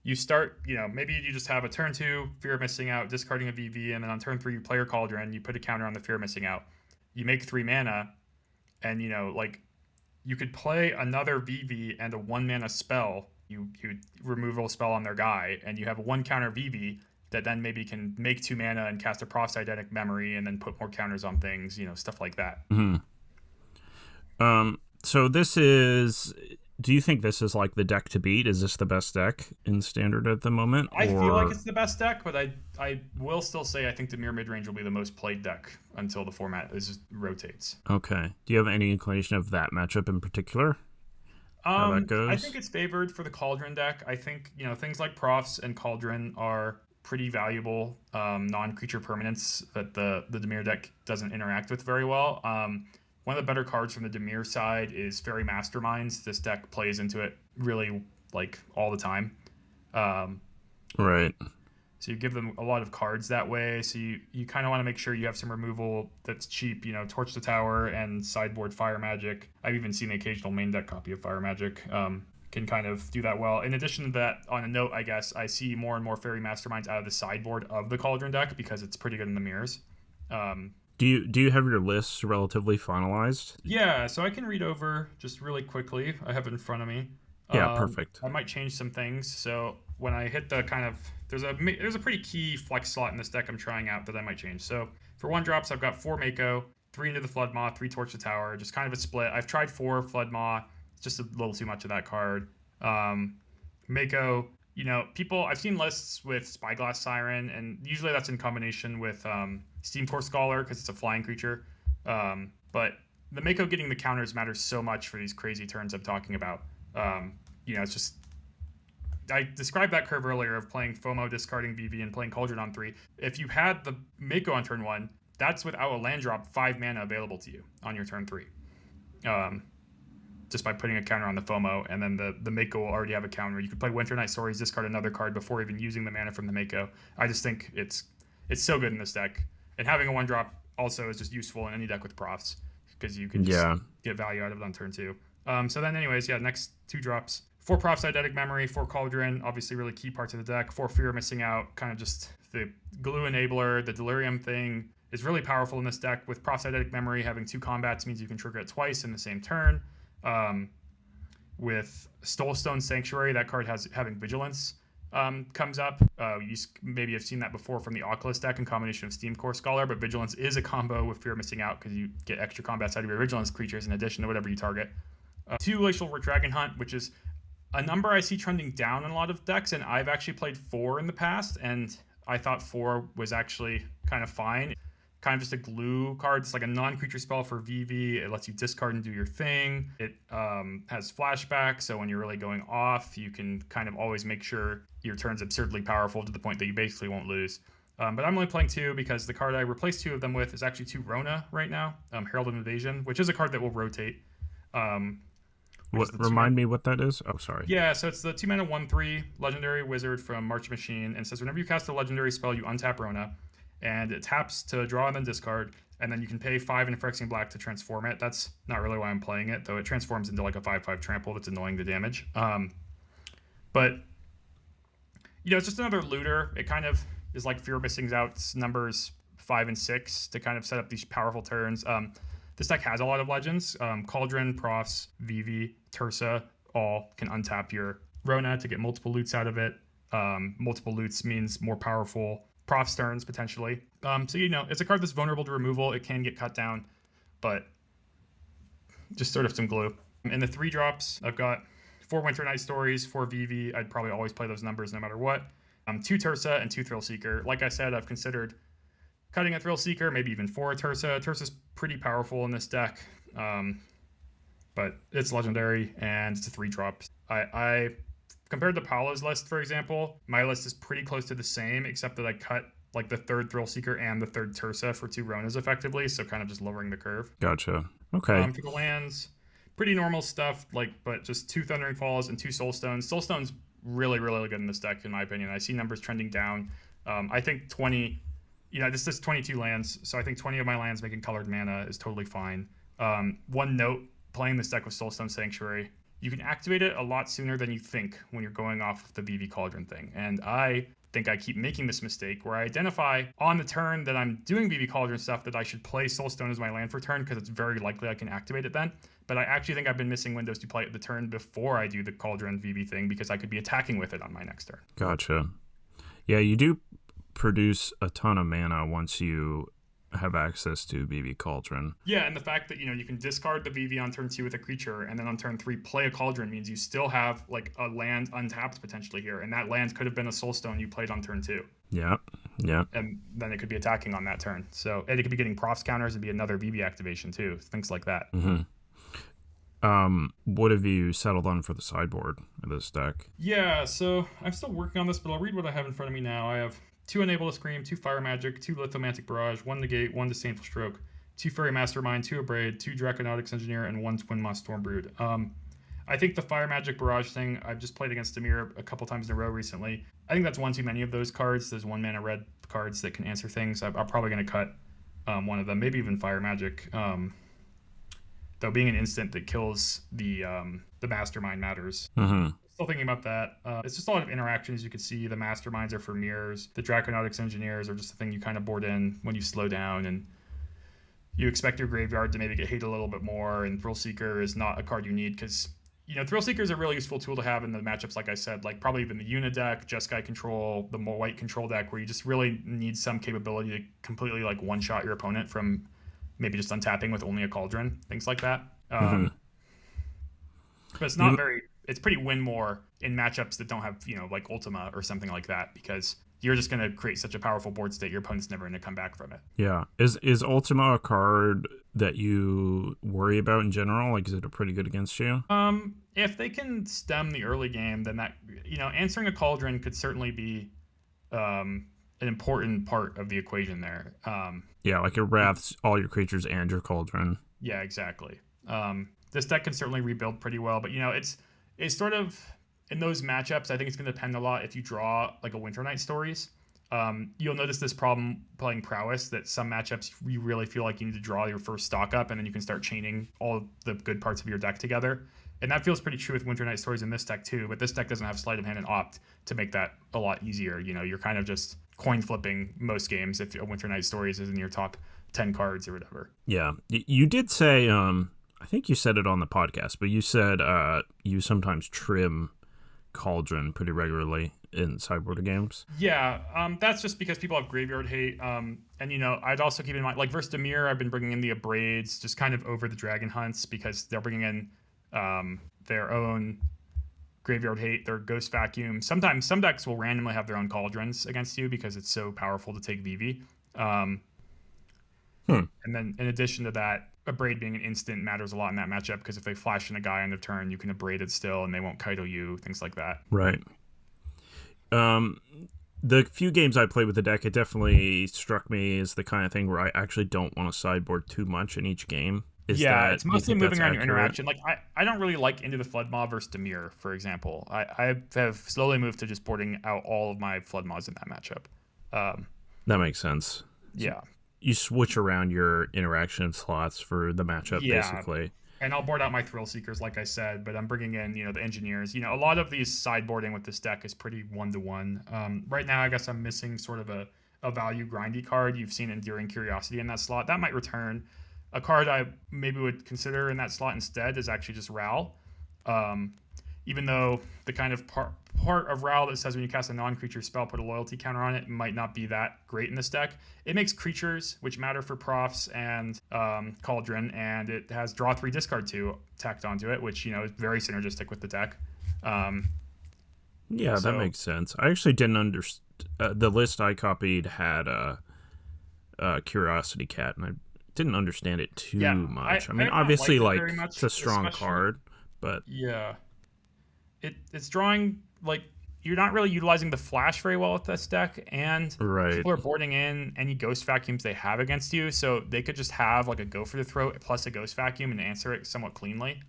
you start, maybe you just have a turn 2 Fear of Missing Out, discarding a VV, and then on turn 3 you play your Cauldron, you put a counter on the Fear of Missing Out, you make 3 mana, and you could play another VV and a 1 mana spell. You removal a spell on their guy, and you have a 1 counter VV that then maybe can make 2 mana and cast a Prof's Eidetic Memory and then put more counters on things, stuff like that. So this is. Do you think this is like the deck to beat? Is this the best deck in Standard at the moment? I feel like it's the best deck, but I will still say I think Dimir Midrange will be the most played deck until the format rotates. Okay. Do you have any inclination of that matchup in particular? How that goes? I think it's favored for the Cauldron deck. I think things like Profs and Cauldron are pretty valuable non-creature permanents that the Dimir deck doesn't interact with very well. One of the better cards from the Dimir side is Fairy Masterminds. This deck plays into it really like all the time. Right. So you give them a lot of cards that way. So you kind of want to make sure you have some removal that's cheap. Torch the Tower and sideboard Fire Magic. I've even seen the occasional main deck copy of Fire Magic. Can kind of do that well. In addition to that, on a note, I guess, I see more and more Fairy Masterminds out of the sideboard of the Cauldron deck because it's pretty good in the mirrors. Do you have your lists relatively finalized? Yeah, so I can read over just really quickly. I have it in front of me. Yeah, perfect. I might change some things. So when I hit the kind of there's a pretty key flex slot in this deck I'm trying out that I might change. So for 1-drops, I've got 4 Mako, 3 into the Flood Maw, 3 Torch the Tower, just kind of a split. I've tried 4 Flood Maw. It's just a little too much of that card. Mako, people, I've seen lists with Spyglass Siren, and usually that's in combination with Steam Core Scholar because it's a flying creature. But the Mako getting the counters matters so much for these crazy turns I'm talking about. It's just, I described that curve earlier of playing FOMO, discarding VV, and playing Cauldron on 3. If you had the Mako on turn 1, that's without a land drop 5 mana available to you on your turn 3. Just by putting a counter on the FOMO, and then the Mako will already have a counter. You could play Winter Night Stories, discard another card before even using the mana from the Mako. I just think it's so good in this deck. And having a 1-drop also is just useful in any deck with profs, because you can just get value out of it on turn 2. So then anyways, next 2 drops. 4 Prof Eidetic Memory, 4 Cauldron, obviously really key parts of the deck. 4 Fear of Missing Out, kind of just the glue enabler, the Delirium thing is really powerful in this deck. With Prof Eidetic Memory, having 2 combats means you can trigger it twice in the same turn. With Stolestone Sanctuary, that card having Vigilance comes up. You maybe have seen that before from the Oculus deck in combination with Steam Core Scholar, but Vigilance is a combo with Fear of Missing Out because you get extra combats out of your Vigilance creatures in addition to whatever you target. 2 Glacial Dragon Hunt, which is a number I see trending down in a lot of decks, and I've actually played 4 in the past, and I thought 4 was actually kind of fine. Kind of just a glue card. It's like a non-creature spell for VV. It lets you discard and do your thing. It has flashback, so when you're really going off, you can kind of always make sure your turn's absurdly powerful to the point that you basically won't lose. But I'm only playing 2 because the card I replaced 2 of them with is actually 2 Rona right now. Herald of Invasion, which is a card that will rotate. Remind me what that is? Oh, sorry. Yeah, so it's the 2 mana 1/3 legendary wizard from March Machine, and it says whenever you cast a legendary spell, you untap Rona, and it taps to draw and then discard, and then you can pay 5 in Phyrexian Black to transform it. That's not really why I'm playing it, though it transforms into like a 5/5 trample that's annoying to damage. But it's just another looter. It kind of is like Fear Missing Out's numbers 5 and 6 to kind of set up these powerful turns. This deck has a lot of legends. Cauldron, Profs, VV, Tursa, all can untap your Rona to get multiple loots out of it. Multiple loots means more powerful Profs turns, potentially. So, it's a card that's vulnerable to removal. It can get cut down, but just sort of some glue. In the 3 drops, I've got 4 Winter Night Stories, 4 VV. I'd probably always play those numbers no matter what. 2 Tursa and 2 Thrill Seeker. Like I said, I've considered cutting a Thrill Seeker, maybe even 4 Tursa. Tursa's pretty powerful in this deck, but it's legendary, and it's a 3-drop. I compared to Paolo's list, for example, my list is pretty close to the same, except that I cut like the 3rd Thrill Seeker and the 3rd Tursa for 2 Ronas effectively, so kind of just lowering the curve. Gotcha. Okay. For the lands, pretty normal stuff, but just 2 Thundering Falls and 2 Soulstones. Soulstone's really, really good in this deck, in my opinion. I see numbers trending down. I think 20... this is 22 lands, so I think 20 of my lands making colored mana is totally fine. One note, playing this deck with Soulstone Sanctuary, you can activate it a lot sooner than you think when you're going off the VV Cauldron thing. And I think I keep making this mistake where I identify on the turn that I'm doing VV Cauldron stuff that I should play Soulstone as my land for turn because it's very likely I can activate it then. But I actually think I've been missing windows to play it the turn before I do the Cauldron VV thing because I could be attacking with it on my next turn. Gotcha. Yeah, you do produce a ton of mana once you have access to VV Cauldron. Yeah, and the fact that you can discard the VV on turn 2 with a creature, and then on turn 3 play a Cauldron means you still have like a land untapped potentially here, and that land could have been a Soulstone you played on turn 2. Yeah. And then it could be attacking on that turn. So and it could be getting Profs counters and be another VV activation too, things like that. Mm-hmm. What have you settled on for the sideboard of this deck? Yeah, so I'm still working on this, but I'll read what I have in front of me now. I have 2 Enable to Scream, 2 Fire Magic, 2 Lithomantic Barrage, 1 Negate, 1 Disdainful Stroke, 2 Fairy Mastermind, 2 Abrade, 2 Draconautics Engineer, and 1 Twin Moss Stormbrood. I think the Fire Magic Barrage thing, I've just played against Amir a couple times in a row recently. I think that's one too many of those cards. There's 1 mana red cards that can answer things. I'm probably going to cut one of them, maybe even Fire Magic. Though being an instant that kills the Mastermind matters. Mm-hmm. Still thinking about that. It's just a lot of interactions. You can see the Masterminds are for mirrors. The Draconautics Engineers are just a thing you kind of board in when you slow down, and you expect your graveyard to maybe get hit a little bit more, and Thrill Seeker is not a card you need because, Thrill Seeker is a really useful tool to have in the matchups, like I said, like probably even the Una deck, Jeskai Control, the more white control deck, where you just really need some capability to completely like one-shot your opponent from maybe just untapping with only a Cauldron, things like that. But it's not very it's pretty win more in matchups that don't have, like Ultima or something like that, because you're just going to create such a powerful board state, your opponent's never going to come back from it. Yeah. Is Ultima a card that you worry about in general? Like, is it pretty good against you? If they can stem the early game, then that, answering a Cauldron could certainly be an important part of the equation there. Yeah, like it wraths all your creatures and your Cauldron. Yeah, exactly. This deck can certainly rebuild pretty well, but it's sort of in those matchups. I think it's going to depend a lot if you draw like a Winter Night Stories. You'll notice this problem playing Prowess, that some matchups you really feel like you need to draw your first stock up, and then you can start chaining all the good parts of your deck together. And that feels pretty true with Winter Night Stories in this deck too, but this deck doesn't have Sleight of Hand and Opt to make that a lot easier. You're kind of just coin flipping most games if a Winter Night Stories is in your top 10 cards or whatever. Yeah. You did say, I think you said it on the podcast, but you said you sometimes trim Cauldron pretty regularly in sideboard games. Yeah, that's just because people have graveyard hate. And, I'd also keep in mind, like versus Demir, I've been bringing in the Abrades just kind of over the Dragon Hunts, because they're bringing in their own graveyard hate, their Ghost Vacuum. Sometimes some decks will randomly have their own Cauldrons against you because it's so powerful to take VV. And then in addition to that, Abrade being an instant matters a lot in that matchup, because if they flash in a guy end of turn, you can Abrade it still and they won't Kaido you, things like that. Right. The few games I played with the deck, it definitely struck me as the kind of thing where I actually don't want to sideboard too much in each game. It's mostly moving around your interaction. Like I don't really like Into the Flood Mob versus Demir, for example. I have slowly moved to just boarding out all of my Flood Mods in that matchup. That makes sense. Yeah. You switch around your interaction slots for the matchup, basically. And I'll board out my Thrill Seekers, like I said, but I'm bringing in, the Engineers. A lot of these sideboarding with this deck is pretty one-to-one. Right now, I guess I'm missing sort of a value grindy card. You've seen Enduring Curiosity in that slot. That might return. A card I maybe would consider in that slot instead is actually just Ral. Even though the kind of part of Ral that says when you cast a non-creature spell, put a loyalty counter on it, might not be that great in this deck. It makes creatures, which matter for Profs and Cauldron, and it has draw 3, discard 2 tacked onto it, which, is very synergistic with the deck. That makes sense. I actually didn't understand. The list I copied had a Curiosity Cat, and I didn't understand it too much. I mean, obviously, it's a strong card, but... Yeah. It's drawing, like, you're not really utilizing the flash very well with this deck, and people are boarding in any Ghost Vacuums they have against you, so they could just have, like, a Go for the Throat plus a Ghost Vacuum and answer it somewhat cleanly.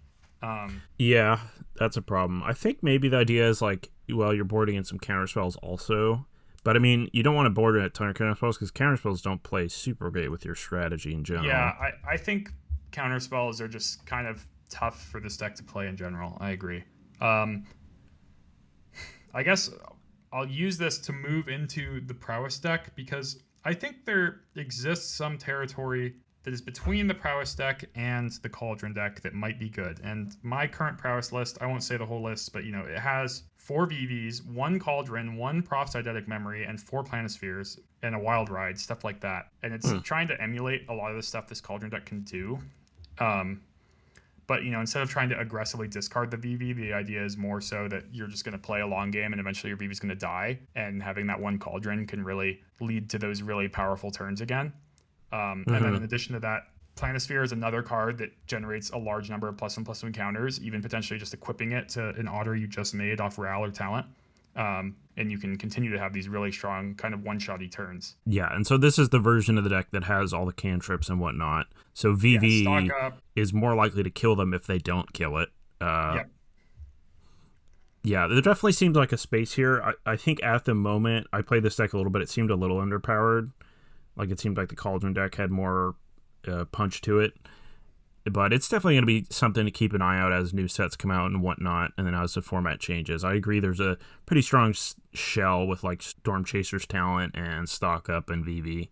Yeah, that's a problem. I think maybe the idea is, like, well, you're boarding in some counterspells also, but, I mean, you don't want to board in a ton of counterspells, because counterspells don't play super great with your strategy in general. Yeah, I think counterspells are just kind of tough for this deck to play in general. I agree. I guess I'll use this to move into the Prowess deck, because I think there exists some territory that is between the Prowess deck and the Cauldron deck that might be good. And my current Prowess list, I won't say the whole list, but it has 4 VVs, 1 Cauldron, 1 Prof Eidetic Memory, and 4 Planispheres, and a Wild Ride, stuff like that. And it's trying to emulate a lot of the stuff this Cauldron deck can do. But, instead of trying to aggressively discard the VV, the idea is more so that you're just going to play a long game and eventually your VV is going to die. And having that 1 Cauldron can really lead to those really powerful turns again. And then in addition to that, Planisphere is another card that generates a large number of +1/+1 counters, even potentially just equipping it to an order you just made off Ral or Talent. And you can continue to have these really strong kind of one-shotty turns. Yeah, and so this is the version of the deck that has all the cantrips and whatnot. So VV is more likely to kill them if they don't kill it. Yep. Yeah, there definitely seems like a space here. I think at the moment, I played this deck a little bit, it seemed a little underpowered. Like, it seemed like the Cauldron deck had more punch to it. But it's definitely going to be something to keep an eye out as new sets come out and whatnot, and then as the format changes. I agree there's a pretty strong shell with, like, Storm Chaser's Talent and Stock Up and VV,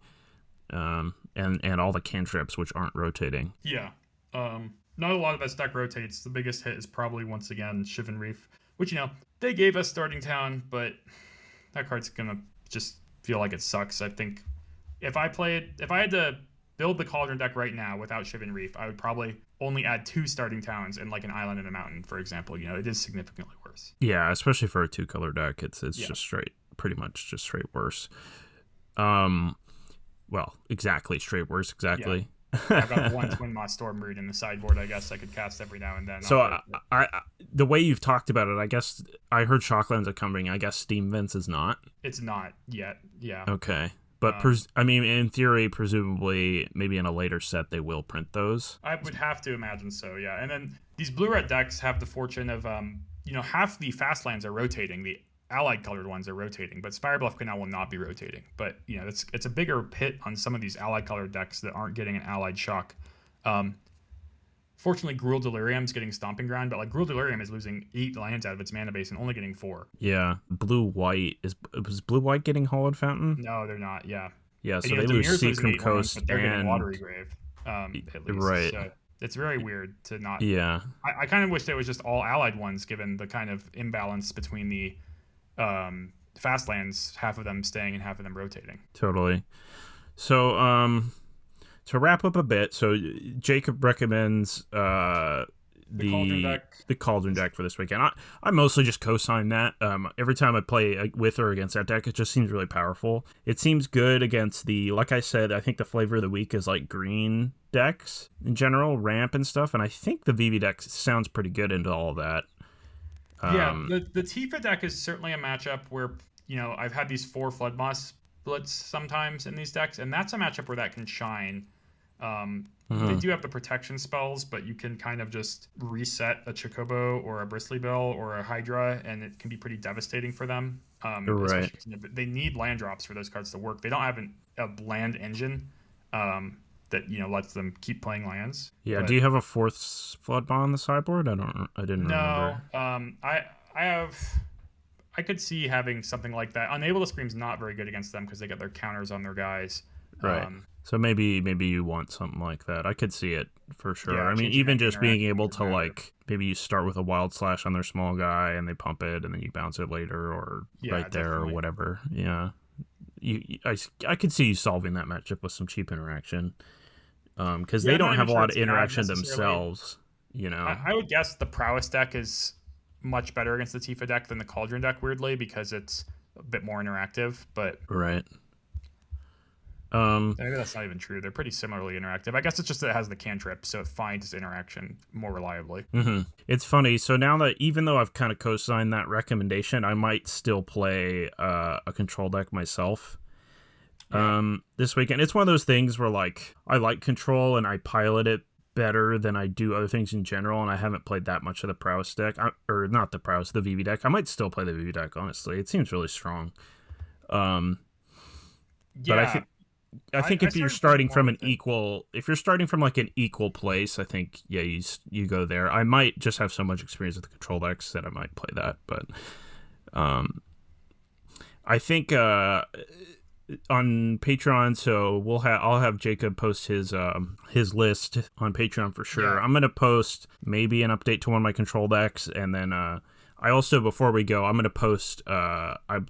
and all the cantrips, which aren't rotating. Yeah. Not a lot of that deck rotates. The biggest hit is probably, once again, Shivan Reef, which, they gave us Starting Town, but that card's going to just feel like it sucks. I think if I had to build the Cauldron deck right now without Shivan Reef, I would probably only add 2 starting towns and like an island and a mountain, for example. You know, it is significantly worse. Yeah, especially for a 2-color deck, it's Yeah. just pretty much just straight worse. Well, exactly straight worse, exactly. I've got one Twin Moss Storm Root in the sideboard. I guess I could cast every now and then. So I the way you've talked about it, I guess I heard Shocklands are coming. I guess Steam Vents is not. It's not yet. Yeah. Okay. But I mean, in theory, presumably, maybe in a later set, they will print those. I would have to imagine so, yeah. And then these blue-red decks have the fortune of, half the fast lands are rotating. The allied colored ones are rotating, but Spirebluff Canal will not be rotating. But, it's a bigger hit on some of these allied colored decks that aren't getting an allied shock. Fortunately, Gruul Delirium is getting Stomping Ground, but like Gruul Delirium is losing 8 lands out of its mana base and only getting 4. Yeah, blue-white was blue-white getting Hollowed Fountain? No, they're not. Yeah. Yeah, so they lose Seacom Coast but they're getting and Watery Grave. At least. right. So it's very weird to not. Yeah. I kind of wish it was just all allied ones, given the kind of imbalance between the fast lands, half of them staying and half of them rotating. Totally. So to wrap up a bit, so Jacob recommends the Cauldron deck for this weekend. I mostly just co-sign that. Every time I play with or against that deck, it just seems really powerful. It seems good against like I said, I think the flavor of the week is like green decks in general, ramp and stuff, and I think the VV deck sounds pretty good into all of that. The Tifa deck is certainly a matchup where, I've had these 4 Flood Moss splits sometimes in these decks, and that's a matchup where that can shine. They do have the protection spells, but you can kind of just reset a Chocobo or a Bristly Bill or a Hydra, and it can be pretty devastating for them. Right. They need land drops for those cards to work. They don't have a land engine that lets them keep playing lands. Yeah. Do you have a 4th Flood Bond on the sideboard? I didn't remember. I could see having something like that. Unable to Scream's not very good against them because they get their counters on their guys. Right. So maybe you want something like that. I could see it for sure. Yeah, I mean, even just being able to like maybe you start with a Wild Slash on their small guy and they pump it and then you bounce it later or right there or whatever. Yeah. I could see you solving that matchup with some cheap interaction. Because they don't have a lot of interaction themselves. I would guess the Prowess deck is much better against the Tifa deck than the Cauldron deck, weirdly, because it's a bit more interactive. But right. Maybe that's not even true. They're pretty similarly interactive. I guess it's just that it has the cantrip, so it finds interaction more reliably. Mm-hmm. It's funny. So now that even though I've kind of co-signed that recommendation, I might still play a control deck myself. This weekend. It's one of those things where like I like control and I pilot it better than I do other things in general, and I haven't played that much of the Prowess deck, or not the Prowess, the VV deck. I might still play the VV deck, honestly. It seems really strong. But I think if you're starting from an equal, if you're starting from like an equal place, I think you go there. I might just have so much experience with the control decks that I might play that, but I think on Patreon, so I'll have Jacob post his list on Patreon for sure. Yeah. I'm gonna post maybe an update to one of my control decks, and then I also, before we go, I'm gonna post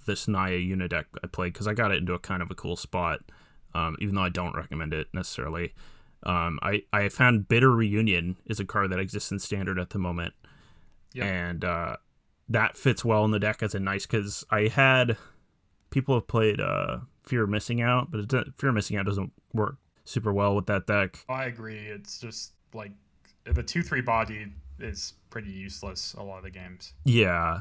this Naya Una deck I played because I got it into a kind of a cool spot. Even though I don't recommend it necessarily. I found Bitter Reunion is a card that exists in Standard at the moment. Yep. And that fits well in the deck as a nice, because I had people have played Fear of Missing Out, but Fear of Missing Out doesn't work super well with that deck. I agree. It's just like the 2/3 body is pretty useless a lot of the games. Yeah.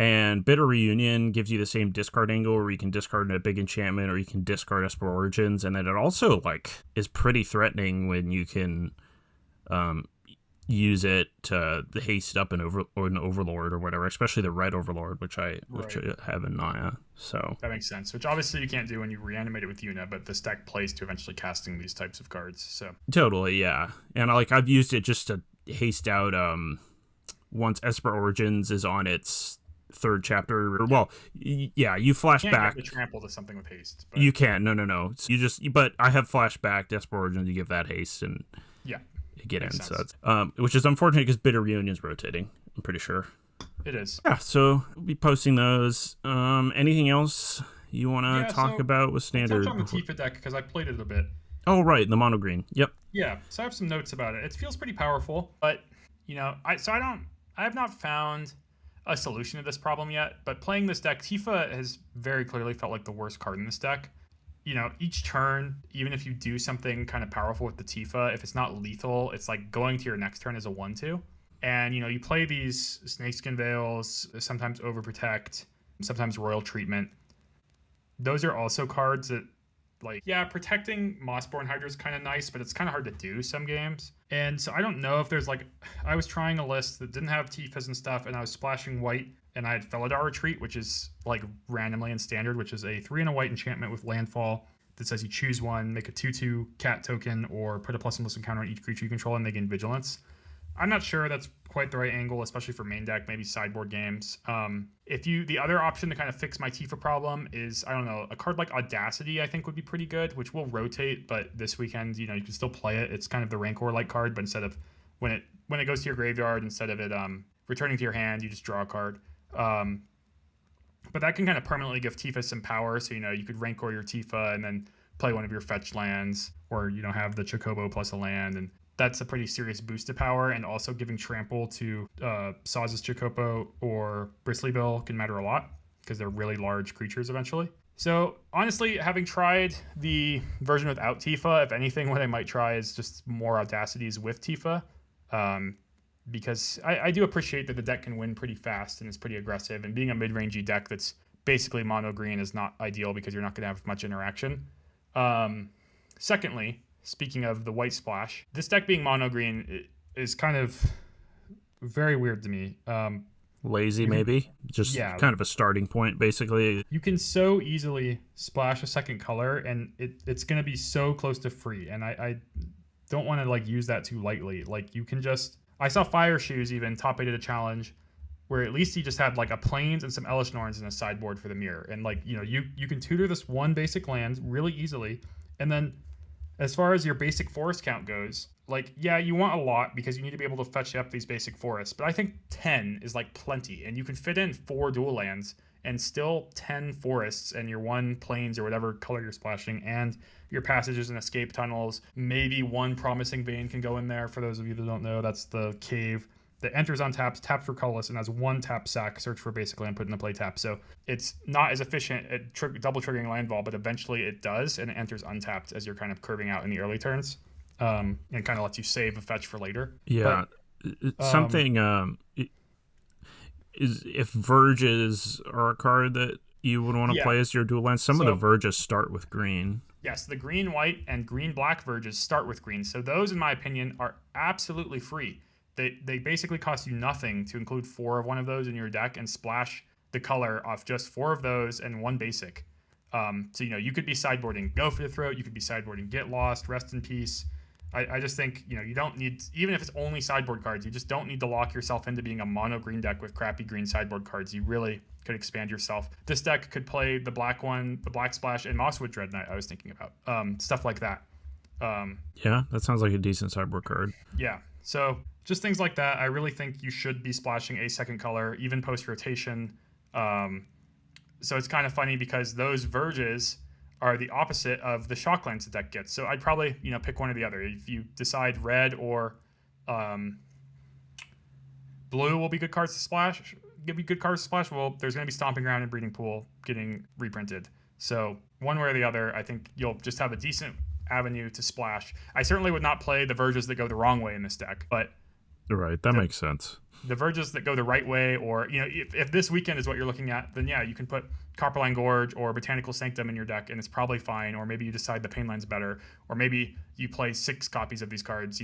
And Bitter Reunion gives you the same discard angle where you can discard a big enchantment or you can discard Esper Origins. And then it also like is pretty threatening when you can use it to haste up an Overlord or whatever, especially the red Overlord, which I have in Naya. So that makes sense, which obviously you can't do when you reanimate it with Yuna, but this deck plays to eventually casting these types of cards. So totally, yeah. And I've used it just to haste out once Esper Origins is on its 3rd chapter. Well, yeah, you flash back. You trample to something with haste. But you can. No. But I have flashback Esper Origins. You give that haste and you get in. So that's, which is unfortunate because Bitter Reunion is rotating. I'm pretty sure it is. Yeah. So we'll be posting those. Anything else you want to talk about with Standard? Touch on the Tifa deck because I played it a bit. Oh, right, the mono green. Yep. Yeah, so I have some notes about it. It feels pretty powerful, but I have not found a solution to this problem yet. But playing this deck, Tifa has very clearly felt like the worst card in this deck. Each turn, even if you do something kind of powerful with the Tifa, if it's not lethal, it's like going to your next turn as a 1/2. And you play these Snakeskin Veils, sometimes Overprotect, sometimes Royal Treatment. Those are also cards that, like, yeah, protecting Mossborn Hydra is kind of nice, but it's kind of hard to do some games. And so I don't know if there's, like, I was trying a list that didn't have Tifas and stuff, and I was splashing white, and I had Felidar Retreat, which is, like, randomly in Standard, which is a 3 and a white enchantment with landfall that says you choose one, make a 2/2 cat token, or put a +1/+1 counter on each creature you control, and they gain Vigilance. I'm not sure that's quite the right angle, especially for main deck, maybe sideboard games. The other option to kind of fix my Tifa problem is, I don't know, a card like Audacity I think would be pretty good, which will rotate, but this weekend, you can still play it. It's kind of the Rancor-like card, but instead of when it goes to your graveyard, instead of it returning to your hand, you just draw a card. But that can kind of permanently give Tifa some power, so you could Rancor your Tifa and then play one of your fetch lands, or have the Chocobo plus a land, and that's a pretty serious boost to power. And also giving Trample to Saz's Chocobo or Bristlybill can matter a lot, because they're really large creatures eventually. So honestly, having tried the version without Tifa, if anything, what I might try is just more Audacities with Tifa, because I do appreciate that the deck can win pretty fast and is pretty aggressive, and being a mid-rangey deck that's basically mono green is not ideal because you're not going to have much interaction. Secondly, speaking of the white splash, this deck being mono green is kind of very weird to me. Lazy, maybe? Just kind of a starting point, basically. You can so easily splash a second color, and it's going to be so close to free, and I don't want to, like, use that too lightly. Like, you can just... I saw Fire Shoes even top 8 at a challenge, where at least he just had, like, a Plains and some Elesh Norns in a sideboard for the mirror. And, like, you can tutor this one basic land really easily, and then as far as your basic forest count goes, like, yeah, you want a lot because you need to be able to fetch up these basic forests, but I think 10 is, like, plenty, and you can fit in 4 dual lands and still 10 forests and your 1 plains or whatever color you're splashing, and your passages and escape tunnels. Maybe 1 Promising Vein can go in there. For those of you that don't know, that's the cave that enters on taps for colorless, and has 1 tap sack, search for basic land, put in the play tap. So it's not as efficient at double triggering landfall, but eventually it does, and it enters untapped as you're kind of curving out in the early turns, and kind of lets you save a fetch for later. Yeah. But, something is, if Verges are a card that you would want to play as your dual land, of the Verges start with green. Yes, the green-white and green-black Verges start with green. So those, in my opinion, are absolutely free. They basically cost you nothing to include 4 of one of those in your deck and splash the color off just 4 of those and 1 basic. So, you could be sideboarding Go for the Throat, you could be sideboarding Get Lost, Rest in Peace. I just think, you don't need, even if it's only sideboard cards, you just don't need to lock yourself into being a mono green deck with crappy green sideboard cards. You really could expand yourself. This deck could play the black one, the Black Splash, and Mosswood Dread Knight I was thinking about. Stuff like that. Yeah, that sounds like a decent sideboard card. Yeah, so just things like that. I really think you should be splashing a second color, even post-rotation. So it's kind of funny because those Verges are the opposite of the Shocklands the deck gets. So I'd probably, pick one or the other. If you decide red or blue will be good cards to splash, well, there's going to be Stomping Ground and Breeding Pool getting reprinted. So one way or the other, I think you'll just have a decent avenue to splash. I certainly would not play the Verges that go the wrong way in this deck, but... Right, that makes sense. The Verges that go the right way, or if this weekend is what you're looking at, then yeah, you can put Copperline Gorge or Botanical Sanctum in your deck, and it's probably fine. Or maybe you decide the Painline's better, or maybe you play 6 copies of these cards.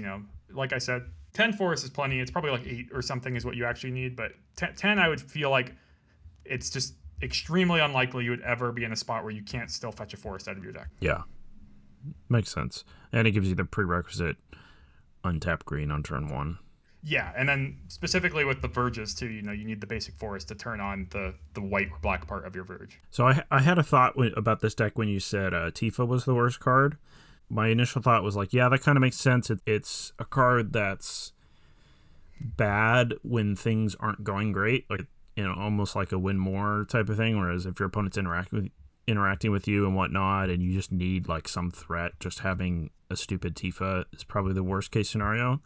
Like I said, 10 forests is plenty. It's probably like 8 or something is what you actually need, but 10 I would feel like it's just extremely unlikely you would ever be in a spot where you can't still fetch a forest out of your deck. Yeah, makes sense, and it gives you the prerequisite untap green on turn 1. Yeah, and then specifically with the Verges too, you need the basic forest to turn on the white or black part of your Verge. So I had a thought about this deck when you said Tifa was the worst card. My initial thought was like, yeah, that kind of makes sense. It's a card that's bad when things aren't going great, like almost like a win more type of thing. Whereas if your opponent's interacting interacting with you and whatnot, and you just need like some threat, just having a stupid Tifa is probably the worst case scenario.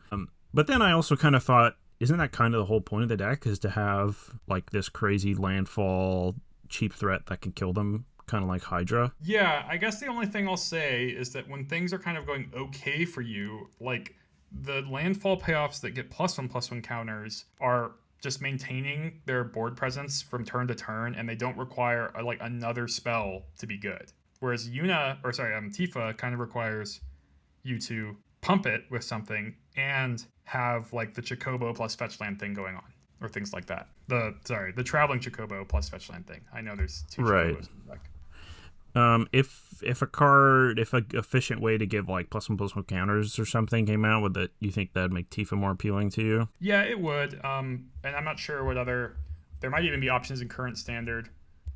But then I also kind of thought, isn't that kind of the whole point of the deck, is to have like this crazy landfall cheap threat that can kill them, kind of like Hydra? Yeah, I guess the only thing I'll say is that when things are kind of going okay for you, like the landfall payoffs that get +1/+1 counters are just maintaining their board presence from turn to turn, and they don't require like another spell to be good. Whereas Tifa kind of requires you to pump it with something and have like the Chocobo plus fetch land thing going on, or things like that. The traveling Chocobo plus fetch land thing. I know there's two Chocobos in the deck. If a efficient way to give like +1/+1 counters or something came out with it, you think that'd make Tifa more appealing to you? Yeah, it would. And I'm not sure what other. There might even be options in current standard.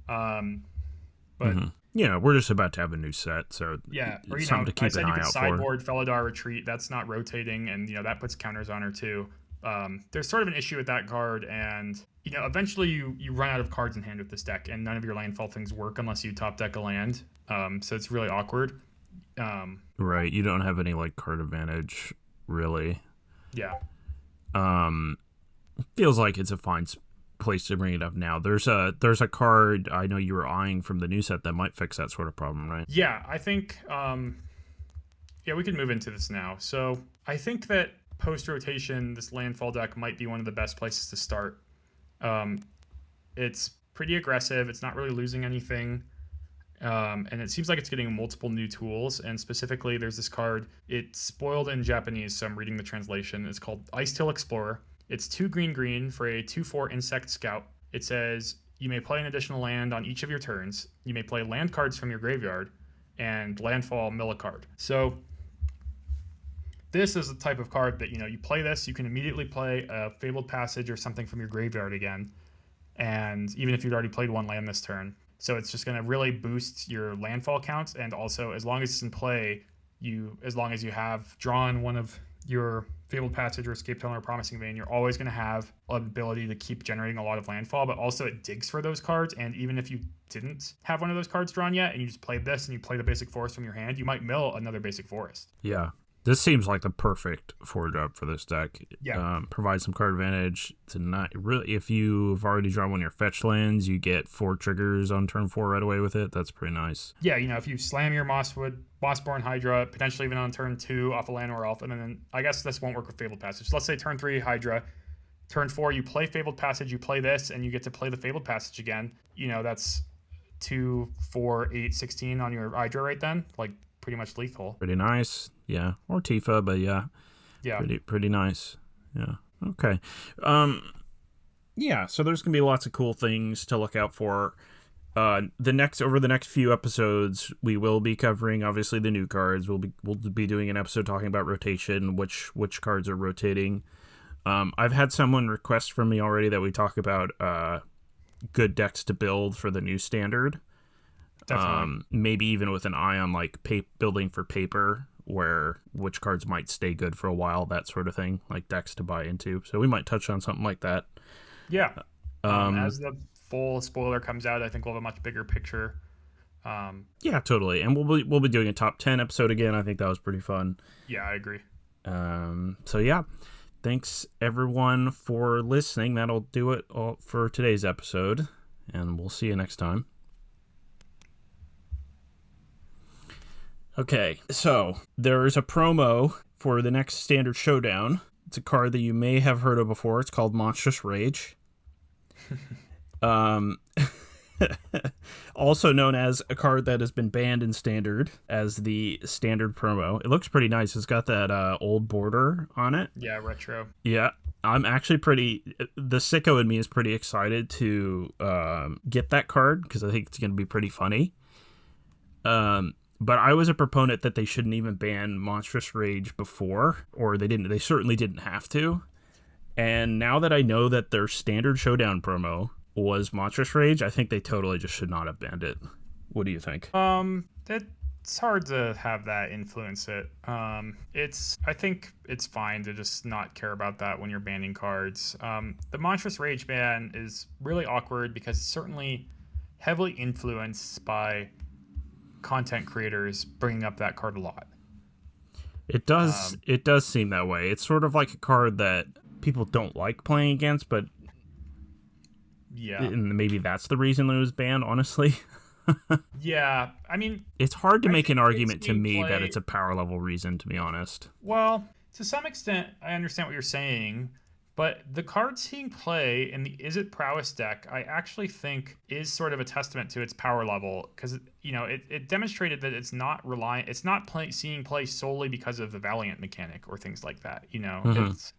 But yeah, we're just about to have a new set, so yeah, or something to keep an eye out for. Sideboard Felidar Retreat. That's not rotating, and that puts counters on her too. There's sort of an issue with that card, and eventually you run out of cards in hand with this deck, and none of your landfall things work unless you top deck a land. So it's really awkward. Right, you don't have any like card advantage, really. Yeah. Feels like it's a fine place to bring it up now. There's a card I know you were eyeing from the new set that might fix that sort of problem, right? Yeah, I think. We can move into this now. So I think that post-rotation, this landfall deck might be one of the best places to start. It's pretty aggressive. It's not really losing anything. And it seems like it's getting multiple new tools. And specifically, there's this card. It's spoiled in Japanese, so I'm reading the translation. It's called Ice Tail Explorer. It's 2 green for a 2/4 insect scout. It says you may play an additional land on each of your turns. You may play land cards from your graveyard and landfall mill a card. So this is the type of card that, you play this, you can immediately play a Fabled Passage or something from your graveyard again. And even if you'd already played one land this turn. So it's just going to really boost your landfall counts. And also, as long as it's in play, as long as you have drawn one of your Fabled Passage or Escape Tunnel or Promising Vein, you're always going to have an ability to keep generating a lot of landfall, but also it digs for those cards. And even if you didn't have one of those cards drawn yet and you just played this and you played a basic forest from your hand, you might mill another basic forest. Yeah. This seems like the perfect 4-drop for this deck. Yeah. Provides some card advantage. If you've already drawn one of your fetch lands, you get 4 triggers on turn 4 right away with it. That's pretty nice. Yeah, if you slam your Mossborn Hydra, potentially even on turn 2 off a land or elf, and then I guess this won't work with Fabled Passage. So let's say turn 3 Hydra, turn 4 you play Fabled Passage, you play this, and you get to play the Fabled Passage again. That's 2, 4, 8, 16 on your Hydra right then. Like, pretty much lethal. Pretty nice. Yeah. Or Tifa, but yeah. Yeah. Pretty nice. Yeah. Okay. Yeah, so there's going to be lots of cool things to look out for. Over the next few episodes, we will be covering obviously the new cards. We'll be doing an episode talking about rotation, which cards are rotating. I've had someone request from me already that we talk about good decks to build for the new standard. Definitely. Maybe even with an eye on like building for paper, where which cards might stay good for a while, that sort of thing, like decks to buy into. So we might touch on something like that. Yeah. As the full spoiler comes out, I think we'll have a much bigger picture. Yeah, totally. And we'll be doing a top 10 episode again. I think that was pretty fun. Yeah, I agree. So yeah, thanks everyone for listening. That'll do it all for today's episode, and we'll see you next time. Okay, so there is a promo for the next Standard Showdown. It's a card that you may have heard of before. It's called Monstrous Rage. Also known as a card that has been banned in Standard as the Standard promo. It looks pretty nice. It's got that old border on it. Yeah, retro. Yeah, I'm actually the sicko in me is pretty excited to get that card because I think it's going to be pretty funny. But I was a proponent that they shouldn't even ban Monstrous Rage before, or they certainly didn't have to. And now that I know that their Standard Showdown promo was Monstrous Rage, I think they totally just should not have banned it. What do you think? It's hard to have that influence it. I think it's fine to just not care about that when you're banning cards. The Monstrous Rage ban is really awkward because it certainly heavily influenced by content creators bringing up that card a lot. It does seem that way. It's sort of like a card that people don't like playing against, but yeah, and maybe that's the reason it was banned, honestly. yeah. I mean, it's hard to make an argument to me play... that it's a power level reason, to be honest. Well, to some extent, I understand what you're saying, but the card seeing play in the Is It Prowess deck, I actually think is sort of a testament to its power level, because it demonstrated that it's not seeing play solely because of the Valiant mechanic or things like that. It's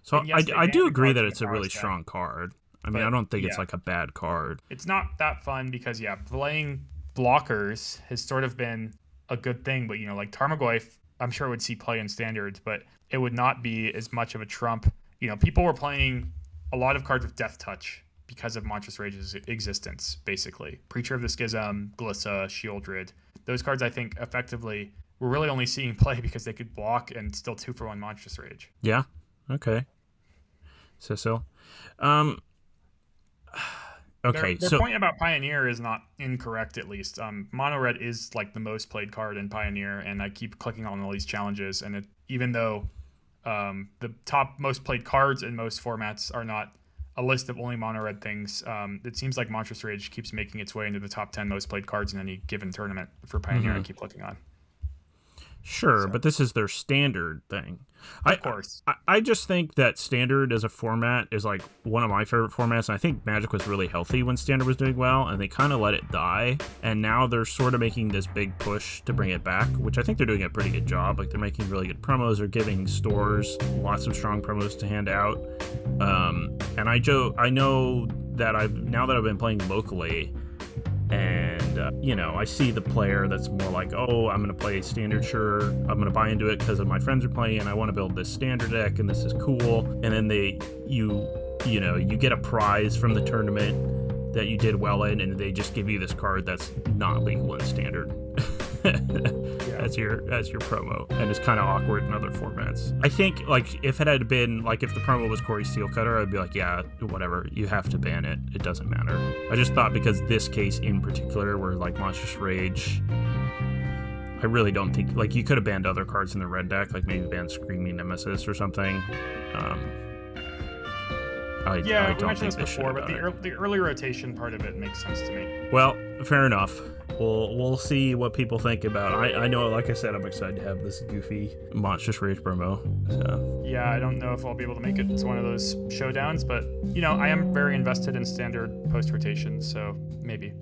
so yes, I do agree that it's a really strong card. I mean, I don't think it's like a bad card. It's not that fun because playing blockers has sort of been a good thing, but like Tarmogoyf, I'm sure would see play in standards, but it would not be as much of a trump. People were playing a lot of cards with Death Touch because of Monstrous Rage's existence, basically. Preacher of the Schism, Glissa, Shieldred. Those cards, I think, effectively were really only seeing play because they could block and still 2-for-1 Monstrous Rage. Yeah. Okay. Cecil. Okay. Their point about Pioneer is not incorrect, at least. Mono Red is like the most played card in Pioneer, and I keep clicking on all these challenges, and even though the top most played cards in most formats are not a list of only mono red things, it seems like Monstrous Rage keeps making its way into the top 10 most played cards in any given tournament for Pioneer. I keep clicking on. Sure, but this is their standard thing. Of course. I just think that standard as a format is like one of my favorite formats, and I think Magic was really healthy when standard was doing well, and they kind of let it die, and now they're sort of making this big push to bring it back, which I think they're doing a pretty good job. Like, they're making really good promos, they're giving stores lots of strong promos to hand out, and I know that now that I've been playing locally, and I see the player that's more like, oh, I'm going to play standard, sure, I'm going to buy into it because my friends are playing and I want to build this standard deck and this is cool, and then you get a prize from the tournament that you did well in, and they just give you this card that's not legal in standard. as your promo, and it's kind of awkward in other formats. I think, like, if it had been like if the promo was Corey Steelcutter, I'd be like, yeah, whatever, you have to ban it, it doesn't matter. I just thought because this case in particular, where like Monstrous Rage, I really don't think, like, you could have banned other cards in the red deck, like maybe ban Screaming Nemesis or something. I don't think this before, but the early rotation part of it makes sense to me. Well, fair enough. We'll see what people think about it. I know, like I said, I'm excited to have this goofy Monstrous Rage promo. So. Yeah, I don't know if I'll be able to make it to one of those showdowns, but I am very invested in standard post rotation, so maybe.